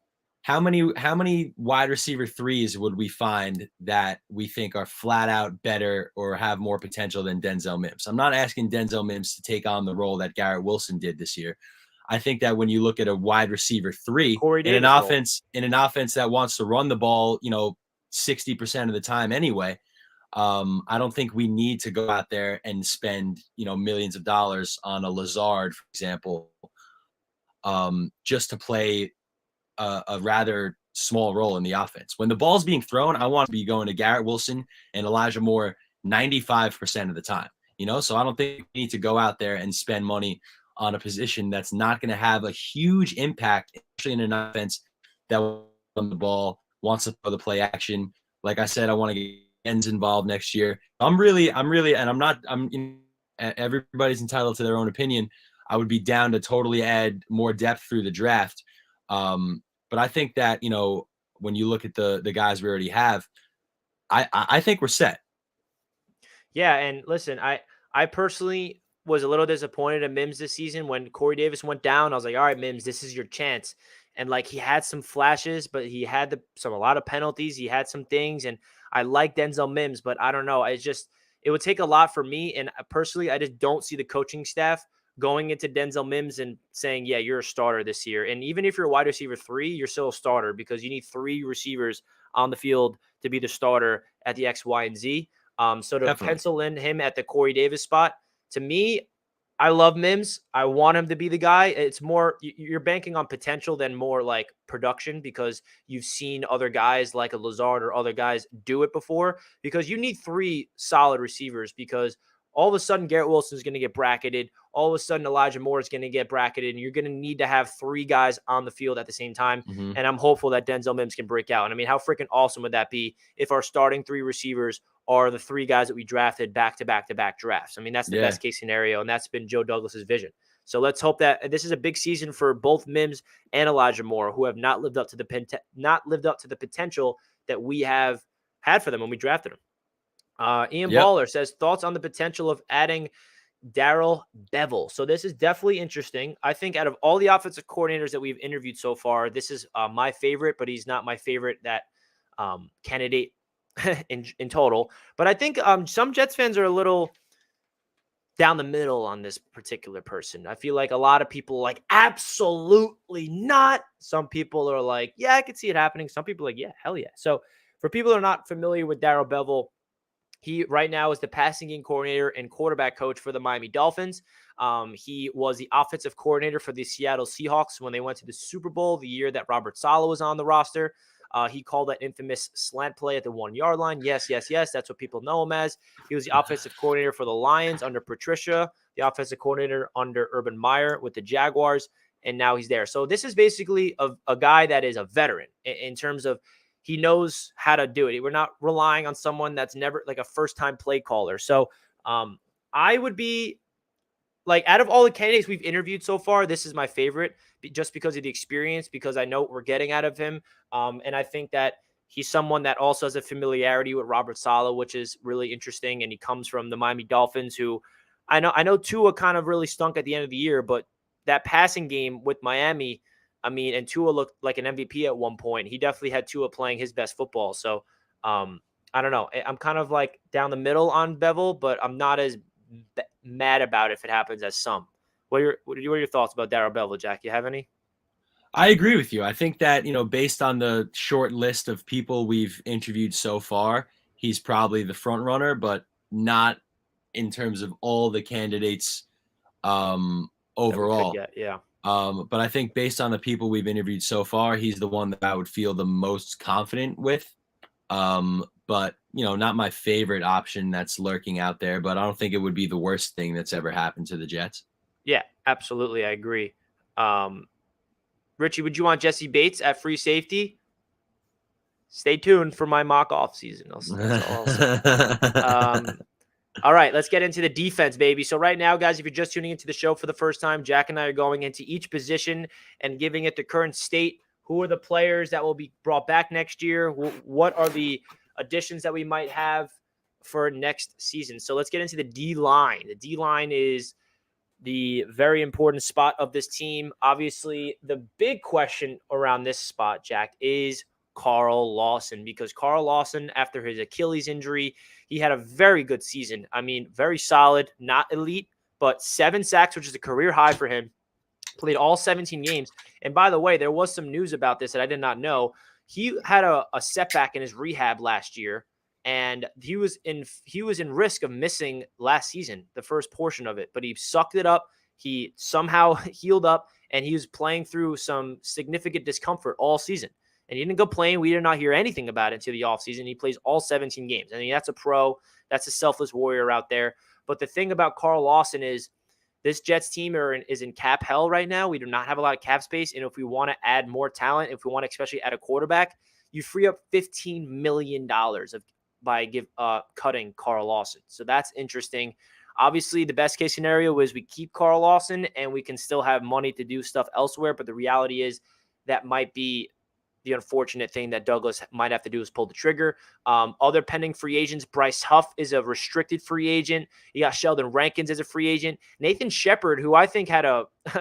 how many wide receiver 3s would we find that we think are flat out better or have more potential than Denzel Mims? I'm not asking Denzel Mims to take on the role that Garrett Wilson did this year. I think that when you look at a wide receiver 3 Corey in an Davis role. offense that wants to run the ball, you know, 60% of the time anyway, I don't think we need to go out there and spend, you know, millions of dollars on a Lazard, for example, just to play a rather small role in the offense. When the ball's being thrown, I want to be going to Garrett Wilson and Elijah Moore 95% of the time, you know? So I don't think we need to go out there and spend money on a position that's not going to have a huge impact, especially in an offense that wants to run the ball, wants to throw the play action. Like I said, I want to get ends involved next year. I'm really, and everybody's entitled to their own opinion. I would be down to totally add more depth through the draft. But I think that, you know, when you look at the guys we already have, I think we're set. Yeah, and listen, I personally was a little disappointed in Mims this season when Corey Davis went down. I was like, all right, Mims, this is your chance. And like he had some flashes, but he had a lot of penalties. He had some things, and I like Denzel Mims, but I don't know. It would take a lot for me, and personally, I just don't see the coaching staff going into Denzel Mims and saying, yeah, you're a starter this year. And even if you're a wide receiver 3, you're still a starter because you need 3 receivers on the field to be the starter at the X, Y, and Z. So to Definitely. pencil in him at the Corey Davis spot, to me, I love Mims. I want him to be the guy. It's more, you're banking on potential than more like production because you've seen other guys like a Lazard or other guys do it before, because you need 3 solid receivers, because all of a sudden Garrett Wilson is going to get bracketed. All of a sudden Elijah Moore is going to get bracketed, and you're going to need to have 3 guys on the field at the same time. Mm-hmm. And I'm hopeful that Denzel Mims can break out. And I mean, how freaking awesome would that be if our starting 3 receivers are the 3 guys that we drafted back-to-back drafts? I mean, that's the best case scenario, and that's been Joe Douglas's vision. So let's hope that this is a big season for both Mims and Elijah Moore, who have not lived up to the potential that we have had for them when we drafted them. Ian Baller says, thoughts on the potential of adding Darrell Bevell. So this is definitely interesting. I think out of all the offensive coordinators that we've interviewed so far, this is my favorite, but he's not my favorite that candidate in total. But I think some Jets fans are a little down the middle on this particular person. I feel like a lot of people are like, absolutely not. Some people are like, yeah, I could see it happening. Some people are like, yeah, hell yeah. So for people who are not familiar with Darrell Bevell, he right now is the passing game coordinator and quarterback coach for the Miami Dolphins. He was the offensive coordinator for the Seattle Seahawks when they went to the Super Bowl the year that Robert Saleh was on the roster. He called that infamous slant play at the 1-yard line. Yes. That's what people know him as. He was the offensive coordinator for the Lions under Patricia, the offensive coordinator under Urban Meyer with the Jaguars, and now he's there. So this is basically a guy that is a veteran in terms of he knows how to do it. We're not relying on someone that's never like a first-time play caller. So I would be like, out of all the candidates we've interviewed so far, this is my favorite just because of the experience, because I know what we're getting out of him. And I think that he's someone that also has a familiarity with Robert Saleh, which is really interesting. And he comes from the Miami Dolphins, who I know Tua kind of really stunk at the end of the year, but that passing game with Miami I mean, and Tua looked like an MVP at one point. He definitely had Tua playing his best football. So I don't know. I'm kind of like down the middle on Bevel, but I'm not as mad about it if it happens as some. What are your thoughts about Darrell Bevel, Jack? You have any? I agree with you. I think that, based on the short list of people we've interviewed so far, he's probably the front runner, but not in terms of all the candidates That we could overall. get, yeah. But I think based on the people we've interviewed so far, he's the one that I would feel the most confident with. But not my favorite option that's lurking out there, but I don't think it would be the worst thing that's ever happened to the Jets. Yeah, absolutely. I agree. Richie, would you want Jesse Bates at free safety? Stay tuned for my mock off season. That's all I'll say. All right, let's get into the defense, baby. So right now, guys, if you're just tuning into the show for the first time, Jack and I are going into each position and giving it the current state. Who are the players that will be brought back next year? What are the additions that we might have for next season? So let's get into the D-line. The D-line is the very important spot of this team. Obviously, the big question around this spot, Jack, is Carl Lawson, because Carl Lawson, after his Achilles injury, he had a very good season. I mean, very solid, not elite, but 7 sacks, which is a career high for him. Played all 17 games. And by the way, there was some news about this that I did not know. He had a setback in his rehab last year, and he was in risk of missing last season, the first portion of it, but he sucked it up. He somehow healed up, and he was playing through some significant discomfort all season. And he didn't complain. We did not hear anything about it until the offseason. He plays all 17 games. I mean, that's a pro. That's a selfless warrior out there. But the thing about Carl Lawson is this Jets team is in cap hell right now. We do not have a lot of cap space. And if we want to add more talent, if we want to especially add a quarterback, you free up $15 million by cutting Carl Lawson. So that's interesting. Obviously, the best case scenario is we keep Carl Lawson and we can still have money to do stuff elsewhere. But the reality is that might be the unfortunate thing that Douglas might have to do is pull the trigger. Other pending free agents, Bryce Huff is a restricted free agent. You got Sheldon Rankins as a free agent. Nathan Shepard, who I think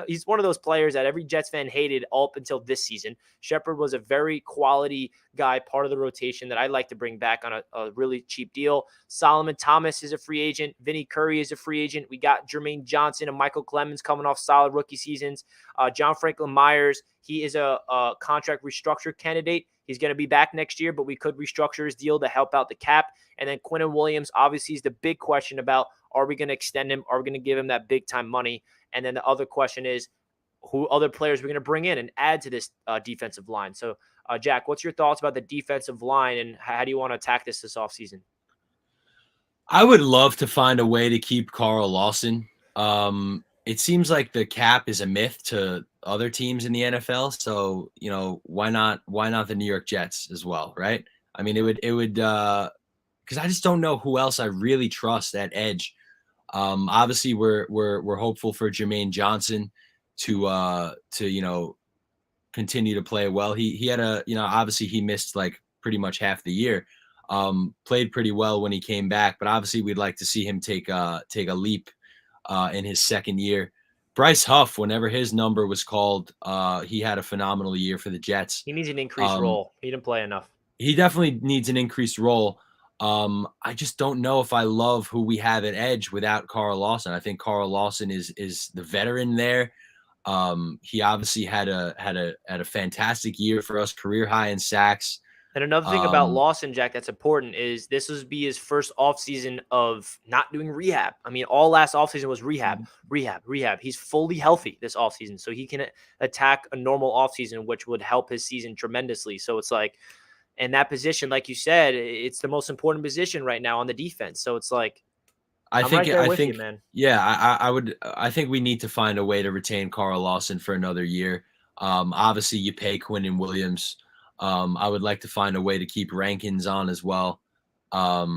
he's one of those players that every Jets fan hated up until this season. Shepard was a very quality guy, part of the rotation that I'd like to bring back on a really cheap deal. Solomon Thomas is a free agent. Vinny Curry is a free agent. We got Jermaine Johnson and Michael Clemens coming off solid rookie seasons. John Franklin Myers, he is a contract restructure candidate. He's going to be back next year, but we could restructure his deal to help out the cap. And then Quinnen Williams, obviously, is the big question about, are we going to extend him? Are we going to give him that big-time money? And then the other question is, who other players we're going to bring in and add to this defensive line? So, Jack, what's your thoughts about the defensive line, and how do you want to attack this offseason? I would love to find a way to keep Carl Lawson. It seems like the cap is a myth to other teams in the NFL. So, why not the New York Jets as well, right? I mean, it would because I just don't know who else I really trust at edge. Obviously we're hopeful for Jermaine Johnson to continue to play well. He had obviously he missed like pretty much half the year. Played pretty well when he came back, but obviously we'd like to see him take a leap in his second year. Bryce Huff, whenever his number was called, he had a phenomenal year for the Jets. He needs an increased role. He didn't play enough. He definitely needs an increased role. I just don't know if I love who we have at edge without Carl Lawson. I think Carl Lawson is the veteran there. He obviously had a fantastic year for us, career high in sacks. And another thing about Lawson, Jack, that's important is this will be his first offseason of not doing rehab. I mean, all last offseason was rehab. He's fully healthy this offseason, so he can attack a normal offseason, which would help his season tremendously. So it's like, in that position, like you said, it's the most important position right now on the defense. So it's like, I think, you, man. Yeah, I think we need to find a way to retain Carl Lawson for another year. Obviously you pay Quinnen Williams. I would like to find a way to keep Rankins on as well. I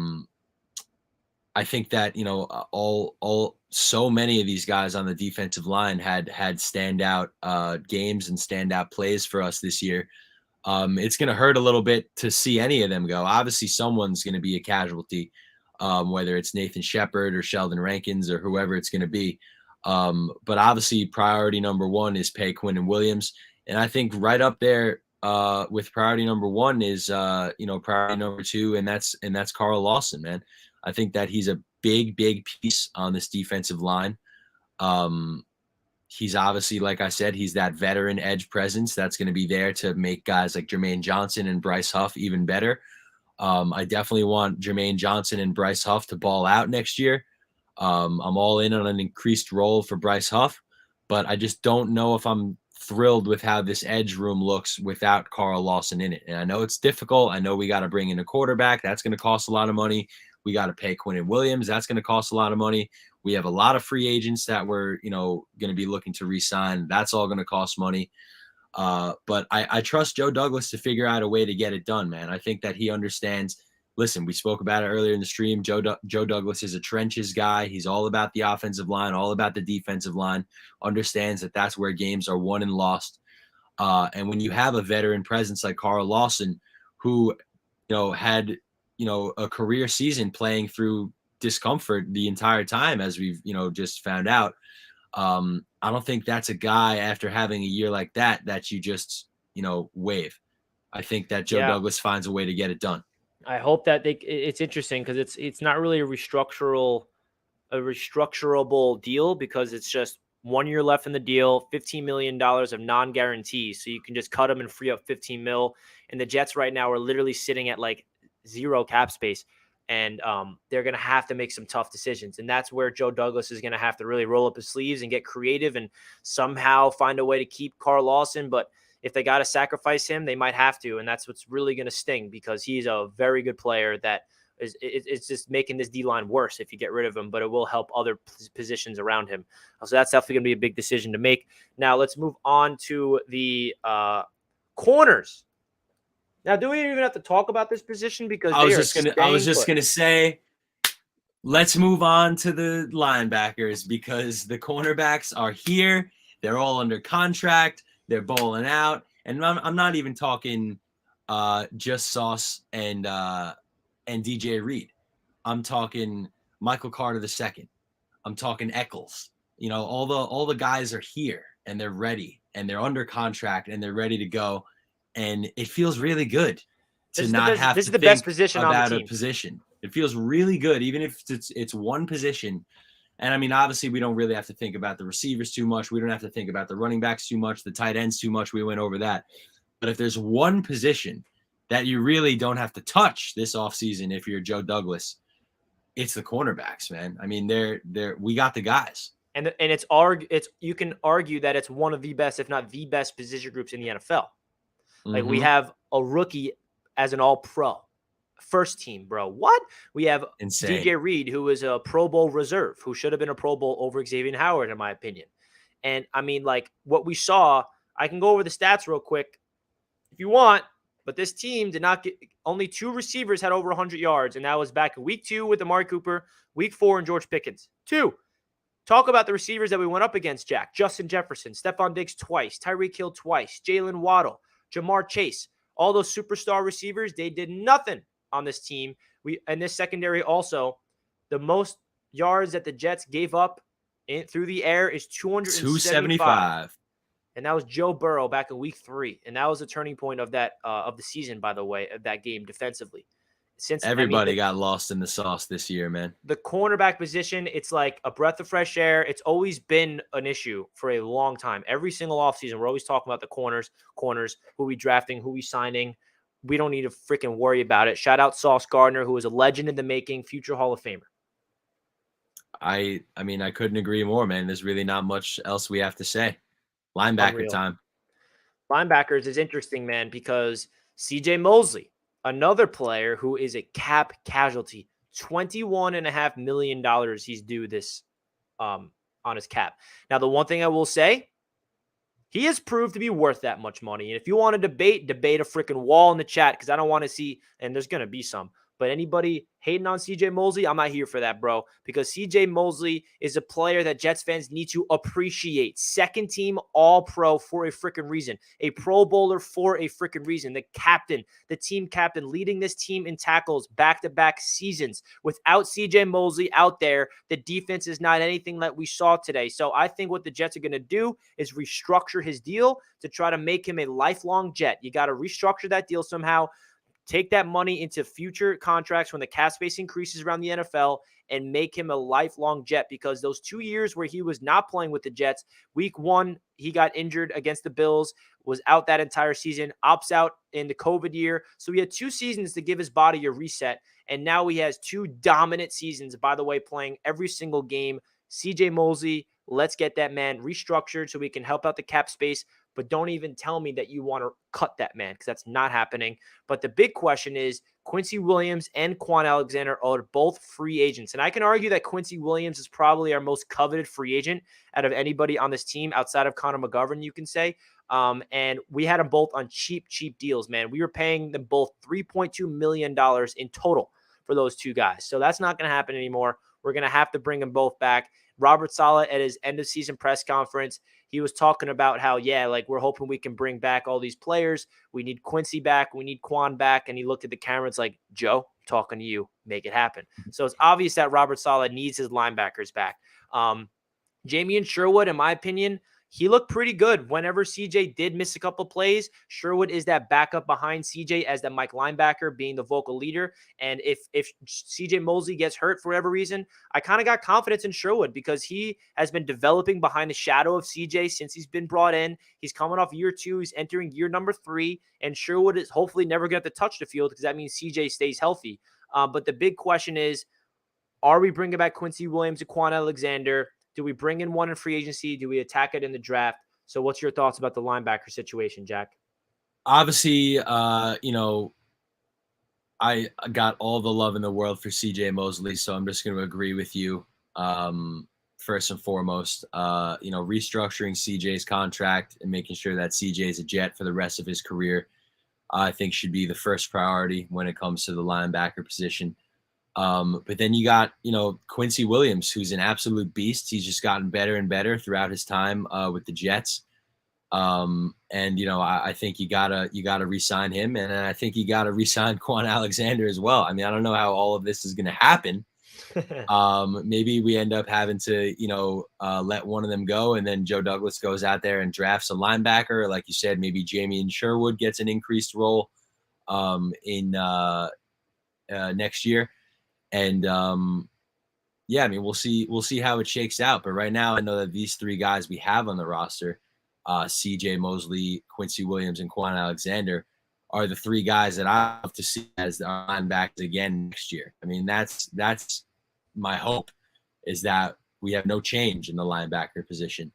think that, so many of these guys on the defensive line had standout games and standout plays for us this year. It's going to hurt a little bit to see any of them go. Obviously someone's going to be a casualty, whether it's Nathan Shepard or Sheldon Rankins or whoever it's going to be. But obviously priority number one is pay Quinnen Williams. And I think right up there with priority number one is priority number two, and that's Carl Lawson, man. I think that he's a big piece on this defensive line. He's obviously, like I said, he's that veteran edge presence that's going to be there to make guys like Jermaine Johnson and Bryce Huff even better. I definitely want Jermaine Johnson and Bryce Huff to ball out next year. I'm all in on an increased role for Bryce Huff, but I just don't know if I'm thrilled with how this edge room looks without Carl Lawson in it. And I know it's difficult. I know we got to bring in a quarterback. That's going to cost a lot of money. We got to pay Quinnen Williams. That's going to cost a lot of money. We have a lot of free agents that we're, going to be looking to re-sign. That's all going to cost money. But I trust Joe Douglas to figure out a way to get it done, man. I think that he understands. Listen, we spoke about it earlier in the stream. Joe Douglas is a trenches guy. He's all about the offensive line, all about the defensive line, understands that that's where games are won and lost. And when you have a veteran presence like Carl Lawson, who, had, a career season playing through discomfort the entire time, as we've, just found out, I don't think that's a guy after having a year like that you just, waive. I think that Joe Douglas finds a way to get it done. I hope that it's interesting because it's not really a restructurable deal, because it's just 1 year left in the deal, $15 million of non-guarantees. So you can just cut them and free up 15 mil. And the Jets right now are literally sitting at like zero cap space. And they're going to have to make some tough decisions. And that's where Joe Douglas is going to have to really roll up his sleeves and get creative and somehow find a way to keep Carl Lawson. But if they got to sacrifice him, they might have to. And that's what's really going to sting, because he's a very good player that it's just making this D-line worse if you get rid of him, but it will help other positions around him. So that's definitely going to be a big decision to make. Now let's move on to the corners. Now, do we even have to talk about this position? Because I was just gonna say, let's move on to the linebackers, because the cornerbacks are here. They're all under contract. They're balling out, and I'm not even talking just Sauce and DJ Reed. I'm talking Michael Carter II. I'm talking Eccles. All the guys are here and they're ready and they're under contract and they're ready to go. And it feels really good to not have to think best position about on the team. A position. It feels really good, even if it's one position. And I mean, obviously, we don't really have to think about the receivers too much. We don't have to think about the running backs too much, the tight ends too much. We went over that. But if there's one position that you really don't have to touch this offseason, if you're Joe Douglas, it's the cornerbacks, man. I mean, we got the guys. And you can argue that it's one of the best, if not the best, position groups in the NFL. Like, we have a rookie as an all-pro. First team, bro. What? We have Insane. DJ Reed, who is a Pro Bowl reserve, who should have been a Pro Bowl over Xavier Howard, in my opinion. And, I mean, like, what we saw, I can go over the stats real quick if you want, but this team did not get – only 2 receivers had over 100 yards, and that was back in week 2 with Amari Cooper, week 4 and George Pickens. 2. Talk about the receivers that we went up against, Jack. Justin Jefferson, Stephon Diggs twice, Tyreek Hill twice, Jalen Waddle, Jamar Chase. All those superstar receivers, they did nothing on this team. And this secondary also, the most yards that the Jets gave up through the air is 275. And that was Joe Burrow back in week 3. And that was the turning point of that of the season, by the way, of that game defensively. Everybody got lost in the sauce this year, man. The cornerback position, it's like a breath of fresh air. It's always been an issue for a long time. Every single offseason, we're always talking about the corners, who we drafting, who we signing. We don't need to freaking worry about it. Shout out Sauce Gardner, who is a legend in the making, future Hall of Famer. I mean, I couldn't agree more, man. There's really not much else we have to say. Linebacker time. Linebackers is interesting, man, because CJ Mosley, another player who is a cap casualty, $21.5 million he's due this on his cap. Now, the one thing I will say, he has proved to be worth that much money. And if you want to debate a freaking wall in the chat, because I don't want to see, and there's going to be some, But anybody hating on CJ Mosley, I'm not here for that, bro, because CJ Mosley is a player that Jets fans need to appreciate. Second team All-Pro for a freaking reason. A Pro Bowler for a freaking reason. The captain, the team captain, leading this team in tackles back-to-back seasons. Without CJ Mosley out there, the defense is not anything that we saw today. So I think what the Jets are going to do is restructure his deal to try to make him a lifelong Jet. You got to restructure that deal somehow. Take that money into future contracts when the cap space increases around the NFL and make him a lifelong Jet, because those 2 years where he was not playing with the Jets, week 1, he got injured against the Bills, was out that entire season, opts out in the COVID year. So he had 2 seasons to give his body a reset. And now he has 2 dominant seasons, by the way, playing every single game. CJ Mosley, let's get that man restructured so we can help out the cap space. But don't even tell me that you want to cut that man, because that's not happening. But the big question is Quincy Williams and Quan Alexander are both free agents. And I can argue that Quincy Williams is probably our most coveted free agent out of anybody on this team outside of Connor McGovern, you can say. And we had them both on cheap deals, man. We were paying them both $3.2 million in total for those 2 guys. So that's not going to happen anymore. We're going to have to bring them both back. Robert Saleh at his end of season press conference, he was talking about how, we're hoping we can bring back all these players. We need Quincy back. We need Quan back. And he looked at the camera. It's like, Joe, talking to you, make it happen. So it's obvious that Robert Saleh needs his linebackers back. Jamie Sherwood, in my opinion, he looked pretty good whenever CJ did miss a couple plays. Sherwood is that backup behind CJ as the Mike linebacker, being the vocal leader. And if CJ Mosley gets hurt for whatever reason, I kind of got confidence in Sherwood because he has been developing behind the shadow of CJ since he's been brought in. He's coming off year 2. He's entering year number 3. And Sherwood is hopefully never going to have to touch the field because that means CJ stays healthy. But the big question is, are we bringing back Quincy Williams and Quan Alexander? Do we bring in one in free agency? Do we attack it in the draft? So what's your thoughts about the linebacker situation, Jack? Obviously, I got all the love in the world for CJ Mosley, so I'm just going to agree with you. First and foremost, restructuring CJ's contract and making sure that CJ is a Jet for the rest of his career, I think should be the first priority when it comes to the linebacker position. But then you got, Quincy Williams, who's an absolute beast. He's just gotten better and better throughout his time with the Jets. I think you gotta re-sign him, and I think you gotta re-sign Quan Alexander as well. I mean, I don't know how all of this is going to happen. Maybe we end up having to, let one of them go, and then Joe Douglas goes out there and drafts a linebacker. Like you said, maybe Jamie Sherwood gets an increased role in next year. And we'll see how it shakes out. But right now, I know that these 3 guys we have on the roster, CJ Mosley, Quincy Williams, and Quan Alexander, are the 3 guys that I have to see as the linebackers again next year. I mean, that's my hope, is that we have no change in the linebacker position.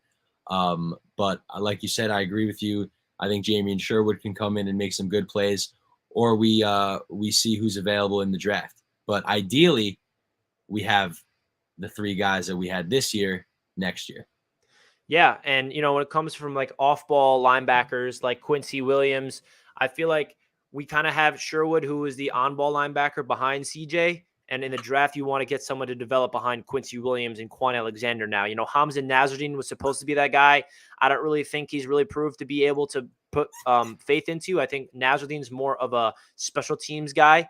But like you said, I agree with you. I think Jamie Sherwood can come in and make some good plays, or we see who's available in the draft. But ideally, we have the 3 guys that we had this year next year. Yeah, and when it comes from like off-ball linebackers like Quincy Williams, I feel like we kind of have Sherwood, who is the on-ball linebacker behind CJ. And in the draft, you want to get someone to develop behind Quincy Williams and Quan Alexander now. Hamza Nasruddin was supposed to be that guy. I don't really think he's really proved to be able to put faith into. I think Nasruddin's more of a special teams guy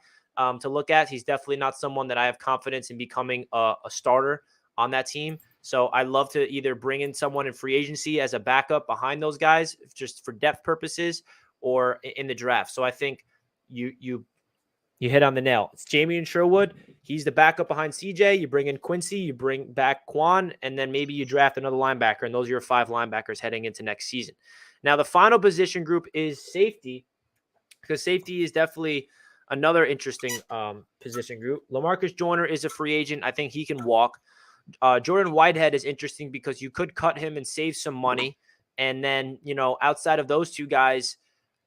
to look at. He's definitely not someone that I have confidence in becoming a starter on that team. So I love to either bring in someone in free agency as a backup behind those guys, just for depth purposes, or in the draft. So I think you hit on the nail. It's Jamie Sherwood. He's the backup behind CJ. You bring in Quincy, you bring back Quan, and then maybe you draft another linebacker, and those are your 5 linebackers heading into next season. Now, the final position group is safety, because safety is definitely another interesting position group. LaMarcus Joyner is a free agent. I think he can walk. Jordan Whitehead is interesting because you could cut him and save some money. And then, outside of those 2 guys,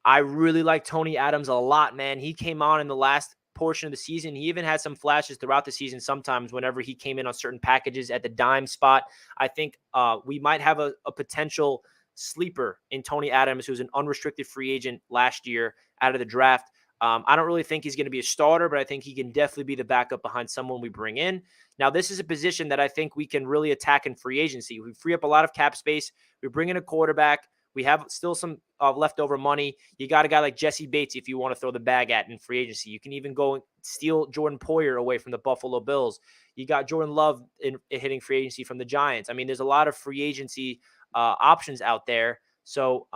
I really like Tony Adams a lot, man. He came on in the last portion of the season. He even had some flashes throughout the season sometimes whenever he came in on certain packages at the dime spot. I think we might have a potential sleeper in Tony Adams, who's an unrestricted free agent last year out of the draft. I don't really think he's going to be a starter, but I think he can definitely be the backup behind someone we bring in. Now, this is a position that I think we can really attack in free agency. We free up a lot of cap space. We bring in a quarterback. We have still some leftover money. You got a guy like Jesse Bates if you want to throw the bag at in free agency. You can even go and steal Jordan Poyer away from the Buffalo Bills. You got Jordan Love in hitting free agency from the Giants. I mean, there's a lot of free agency options out there. So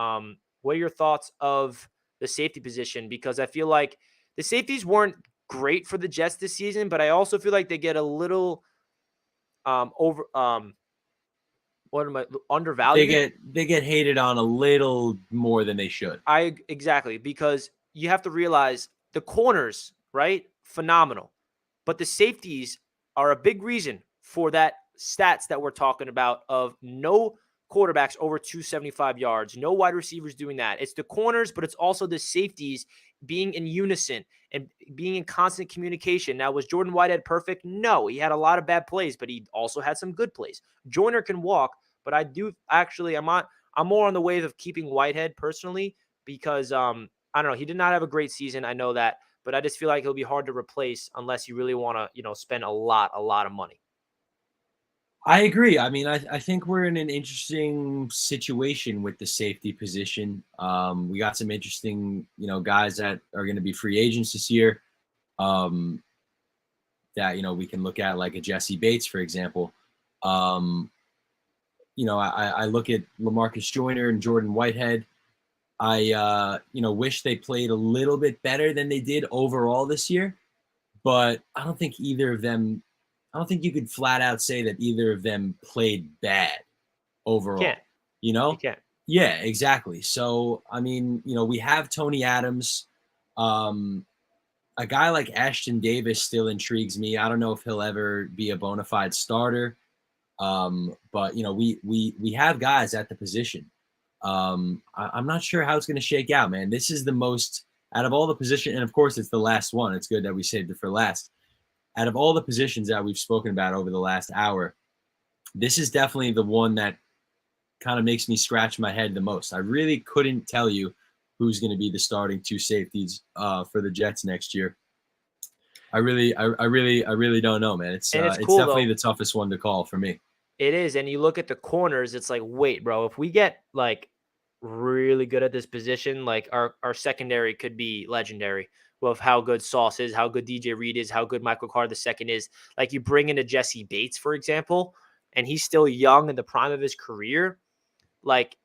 what are your thoughts of the safety position? Because I feel like the safeties weren't great for the Jets this season, but I also feel like they get a little undervalued. They get hated on a little more than they should. Exactly, because you have to realize the corners, right? Phenomenal. But the safeties are a big reason for that stats that we're talking about of no quarterbacks over 275 yards, no wide receivers doing that. It's the corners, but it's also the safeties being in unison and being in constant communication. Now, was Jordan Whitehead perfect? No, he had a lot of bad plays, but he also had some good plays. Joyner can walk, but I do actually, I'm more on the wave of keeping Whitehead personally because I don't know, he did not have a great season. I know that, but I just feel like he'll be hard to replace unless you really want to, spend a lot of money. I agree. I mean, I think we're in an interesting situation with the safety position. We got some interesting, guys that are going to be free agents this year. That we can look at like a Jesse Bates, for example. I look at LaMarcus Joyner and Jordan Whitehead. I wish they played a little bit better than they did overall this year, but I don't think either of them. I don't think you could flat out say that either of them played bad overall. Can't. You know? You can't. Yeah, exactly. So I mean, we have Tony Adams. A guy like Ashton Davis still intrigues me. I don't know if he'll ever be a bona fide starter. But we have guys at the position. I'm not sure how it's going to shake out, man. This is the most out of all the position, and of course it's the last one. It's good that we saved it for last. Out of all the positions that we've spoken about over the last hour, this is definitely the one that kind of makes me scratch my head the most. I really couldn't tell you who's going to be the starting two safeties for the Jets next year. I really don't know, man. It's cool, definitely though. the toughest one to call for me. It is, and you look at the corners, it's like, wait, bro, if we get like really good at this position, like our secondary could be legendary with how good Sauce is, how good DJ Reed is, how good Michael Carter II is. Like you bring in a Jesse Bates, for example, and he's still young in the prime of his career. Like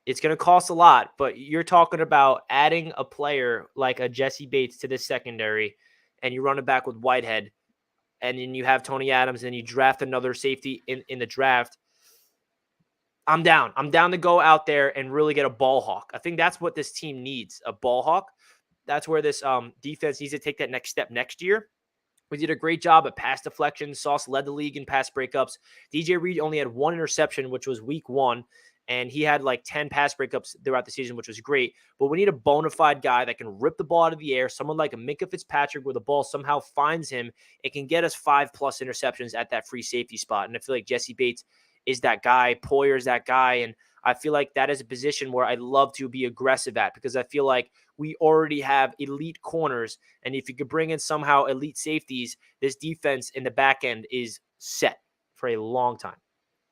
it's going to cost a lot, but you're talking about adding a player like a Jesse Bates to this secondary, and you run it back with Whitehead, and then you have Tony Adams, and you draft another safety in the draft. I'm down. I'm down to go out there and really get a ball hawk. I think that's what this team needs, a ball hawk. That's where this defense needs to take that next step next year. We did a great job at pass deflection. Sauce led the league in pass breakups. DJ Reed only had one interception, which was week 1. And he had like 10 pass breakups throughout the season, which was great. But we need a bona fide guy that can rip the ball out of the air. Someone like a Minkah Fitzpatrick where the ball somehow finds him. It can get us 5+ interceptions at that free safety spot. And I feel like Jesse Bates is that guy. Poyer is that guy. And I feel like that is a position where I'd love to be aggressive at because I feel like we already have elite corners. And if you could bring in somehow elite safeties, this defense in the back end is set for a long time.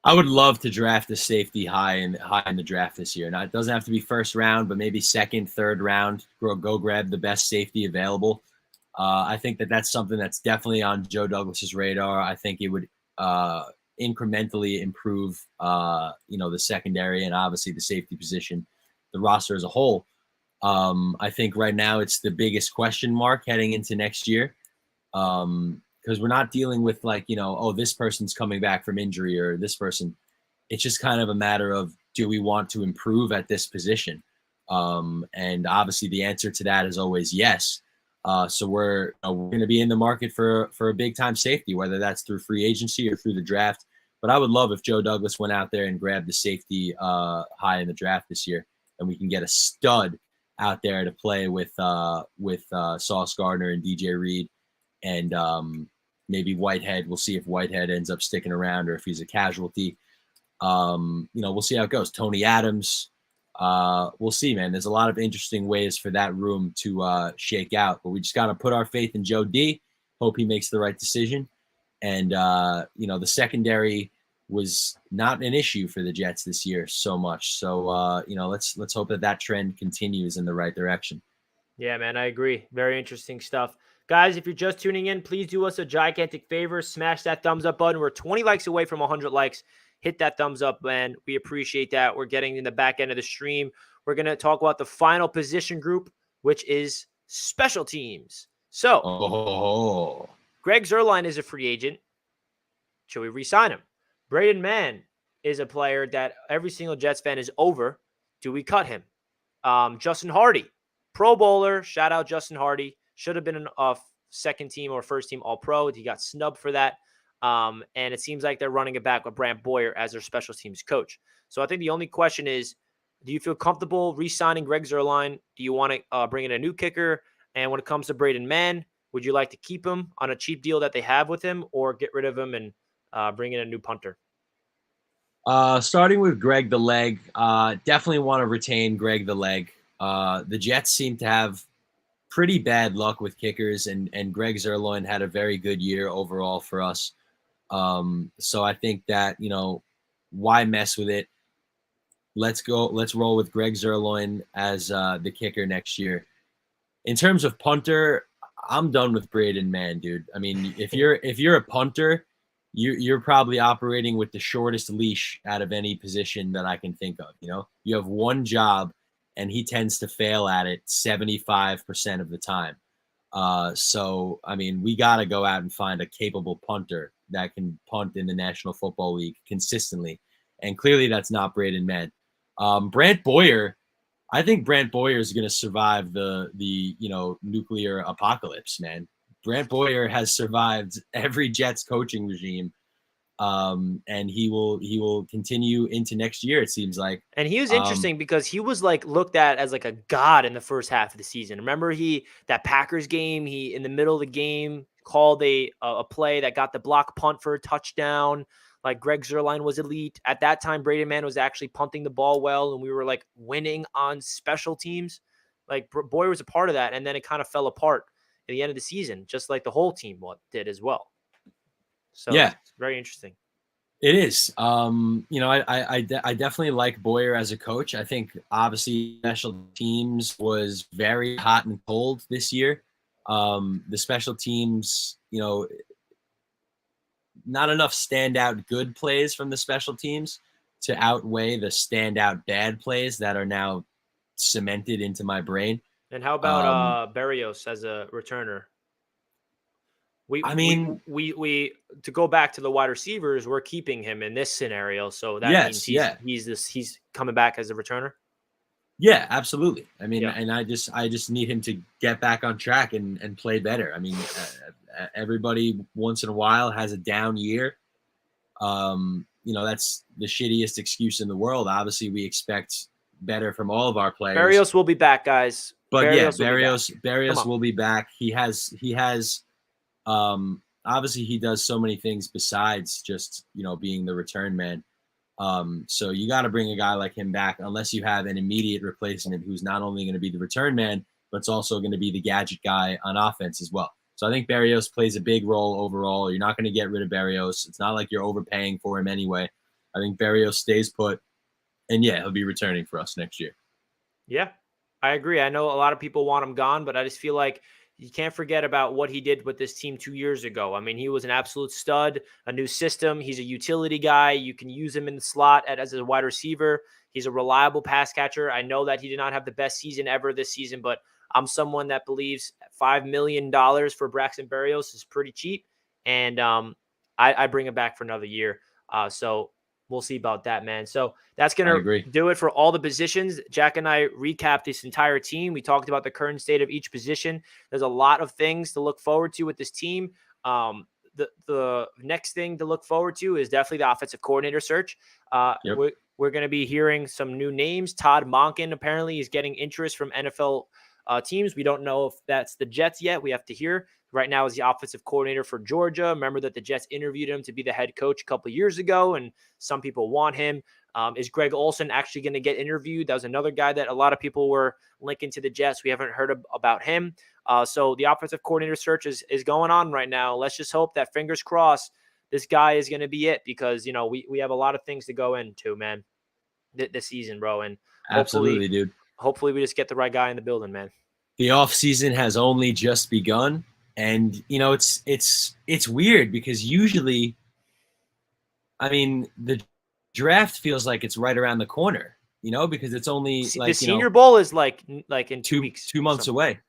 I would love to draft a safety high in the draft this year. Now, it doesn't have to be first round, but maybe second, third round. Go grab the best safety available. I think that's something that's definitely on Joe Douglas's radar. I think it would incrementally improve, the secondary and obviously the safety position, the roster as a whole. I think right now it's the biggest question mark heading into next year. Because we're not dealing with like, this person's coming back from injury or this person. It's just kind of a matter of, do we want to improve at this position? And obviously the answer to that is always yes. So we're going to be in the market for a big time safety, whether that's through free agency or through the draft. But I would love if Joe Douglas went out there and grabbed the safety high in the draft this year, and we can get a stud out there to play with Sauce Gardner and DJ Reed. And maybe Whitehead. We'll see if Whitehead ends up sticking around or if he's a casualty. We'll see how it goes. Tony Adams. we'll see, man. There's a lot of interesting ways for that room to shake out, but we just got to put our faith in Joe D. Hope he makes the right decision. And the secondary was not an issue for the Jets this year so much. So let's hope that trend continues in the right direction. Yeah, man, I agree. Very interesting stuff. Guys, if you're just tuning in, please do us a gigantic favor. Smash that thumbs up button. We're 20 likes away from 100 likes. Hit that thumbs up, man. We appreciate that. We're getting in the back end of the stream. We're going to talk about the final position group, which is special teams. So, Greg Zuerlein is a free agent. Should we re-sign him? Braden Mann is a player that every single Jets fan is over. Do we cut him? Justin Hardy, Pro Bowler. Shout out Justin Hardy. Should have been a second team or first team All-Pro. He got snubbed for that. And it seems like they're running it back with Brant Boyer as their special teams coach. So I think the only question is, do you feel comfortable re-signing Greg Zuerlein? Do you want to bring in a new kicker? And when it comes to Braden Mann, would you like to keep him on a cheap deal that they have with him, or get rid of him and bring in a new punter? Starting with Greg the Leg, definitely want to retain Greg the Leg. The Jets seem to have pretty bad luck with kickers, and Greg Zuerlein had a very good year overall for us. So I think that, why mess with it? Let's roll with Greg Zuerlein as the kicker next year. In terms of punter, I'm done with Braden Mann, dude. I mean, if you're a punter, you're probably operating with the shortest leash out of any position that I can think of. You have one job, and he tends to fail at it 75% of the time. So, I mean, we got to go out and find a capable punter that can punt in the National Football League consistently. And clearly that's not Braden Mann. Brant Boyer, I think Brant Boyer is going to survive the nuclear apocalypse, man. Brant Boyer has survived every Jets coaching regime. And he will continue into next year, it seems like. And he was interesting because he was looked at as like a god in the first half of the season. Remember that Packers game, he in the middle of the game called a play that got the block punt for a touchdown. Like Greg Zuerlein was elite. At that time, Braden Mann was actually punting the ball well, and we were winning on special teams. Boyer was a part of that, and then it kind of fell apart at the end of the season, just like the whole team did as well. So yeah, it's very interesting. It is. I definitely like Boyer as a coach. I think obviously special teams was very hot and cold this year. The special teams, not enough standout good plays from the special teams to outweigh the standout bad plays that are now cemented into my brain. And how about Berrios as a returner? We to go back to the wide receivers, we're keeping him in this scenario. So that means he's coming back as a returner. Yeah, absolutely. I mean, and I just need him to get back on track and play better. I mean, everybody once in a while has a down year. That's the shittiest excuse in the world. Obviously, we expect better from all of our players. Berrios will be back, guys. But Berrios will be back. He has obviously he does so many things besides just, being the return man. So you got to bring a guy like him back unless you have an immediate replacement who's not only going to be the return man, but it's also going to be the gadget guy on offense as well. So I think Berrios plays a big role overall. You're not going to get rid of Berrios. It's not like you're overpaying for him anyway. I think Berrios stays put, and he'll be returning for us next year. Yeah, I agree. I know a lot of people want him gone, but I just feel like you can't forget about what he did with this team 2 years ago. I mean, he was an absolute stud, a new system. He's a utility guy. You can use him in the slot as a wide receiver. He's a reliable pass catcher. I know that he did not have the best season ever this season, but I'm someone that believes $5 million for Braxton Berrios is pretty cheap. And I bring him back for another year. So we'll see about that, man. So that's going to do it for all the positions. Jack and I recapped this entire team. We talked about the current state of each position. There's a lot of things to look forward to with this team. The next thing to look forward to is definitely the offensive coordinator search. We're going to be hearing some new names. Todd Monken apparently is getting interest from NFL teams. We don't know if that's the Jets yet. We have to hear. Right now is the offensive coordinator for Georgia. Remember that the Jets interviewed him to be the head coach a couple of years ago, and some people want him. Is Greg Olson actually going to get interviewed? That was another guy that a lot of people were linking to the Jets. We haven't heard about him. So the offensive coordinator search is going on right now. Let's just hope that, fingers crossed, this guy is going to be it, because, we have a lot of things to go into, man, this season, bro. And Absolutely, dude. hopefully we just get the right guy in the building, man. The off season has only just begun, and it's weird because usually, I mean, the draft feels like it's right around the corner, because it's only like the Senior Bowl is like in 2 weeks, 2 months away.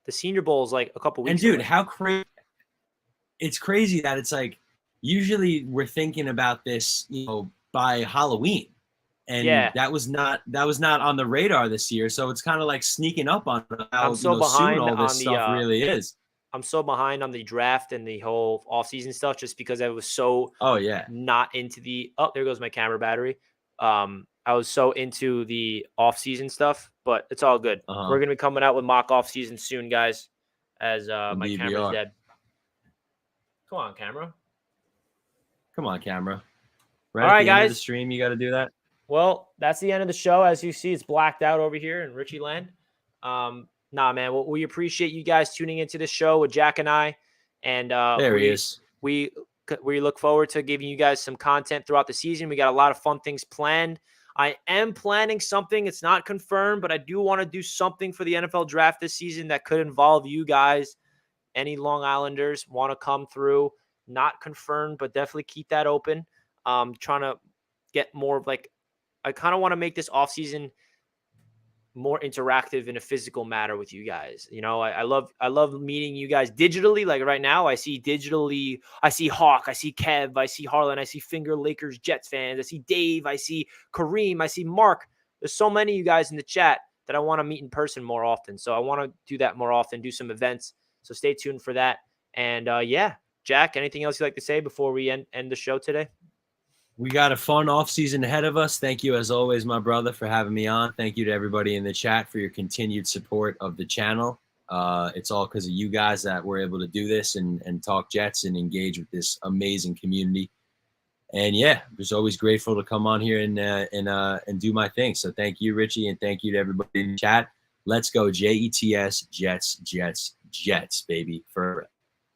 The Senior Bowl is like a couple weeks. And dude, away. how crazy! It's crazy that it's like usually we're thinking about this, by Halloween, and that was not on the radar this year. So it's kind of like sneaking up on how soon all this stuff really is. I'm so behind on the draft and the whole offseason stuff, just because I was so not into the there goes my camera battery. I was so into the offseason stuff, but it's all good. We're gonna be coming out with mock offseason soon, guys. As my camera's dead. Come on, camera. Come on, camera. All right, at the guys. End of the stream, you got to do that. Well, that's the end of the show. As you see, it's blacked out over here in Richie Land. Nah, man. Well, we appreciate you guys tuning into this show with Jack and I. And there he is. We look forward to giving you guys some content throughout the season. We got a lot of fun things planned. I am planning something. It's not confirmed, but I do want to do something for the NFL draft this season that could involve you guys. Any Long Islanders want to come through? Not confirmed, but definitely keep that open. Trying to get more of I kind of want to make this offseason more interactive in a physical matter with you guys. I love meeting you guys digitally. Like right now, I see Hawk, I see Kev, I see Harlan, I see Finger Lakers Jets fans, I see Dave, I see Kareem, I see Mark. There's so many of you guys in the chat that I want to meet in person more often. So I want to do that more often, do some events. So stay tuned for that. And Jack, anything else you'd like to say before we end the show today? We got a fun off season ahead of us. Thank you, as always, my brother, for having me on. Thank you to everybody in the chat for your continued support of the channel. It's all because of you guys that we're able to do this and talk Jets and engage with this amazing community. And yeah, I'm just always grateful to come on here and do my thing. So thank you, Richie, and thank you to everybody in the chat. Let's go, Jets, Jets, Jets, Jets, baby, forever.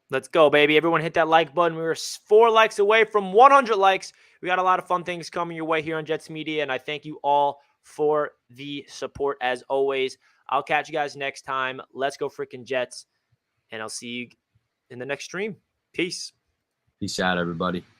Let's go, baby. Everyone hit that like button. We were 4 likes away from 100 likes. We got a lot of fun things coming your way here on Jets Media, and I thank you all for the support as always. I'll catch you guys next time. Let's go freaking Jets, and I'll see you in the next stream. Peace. Peace out, everybody.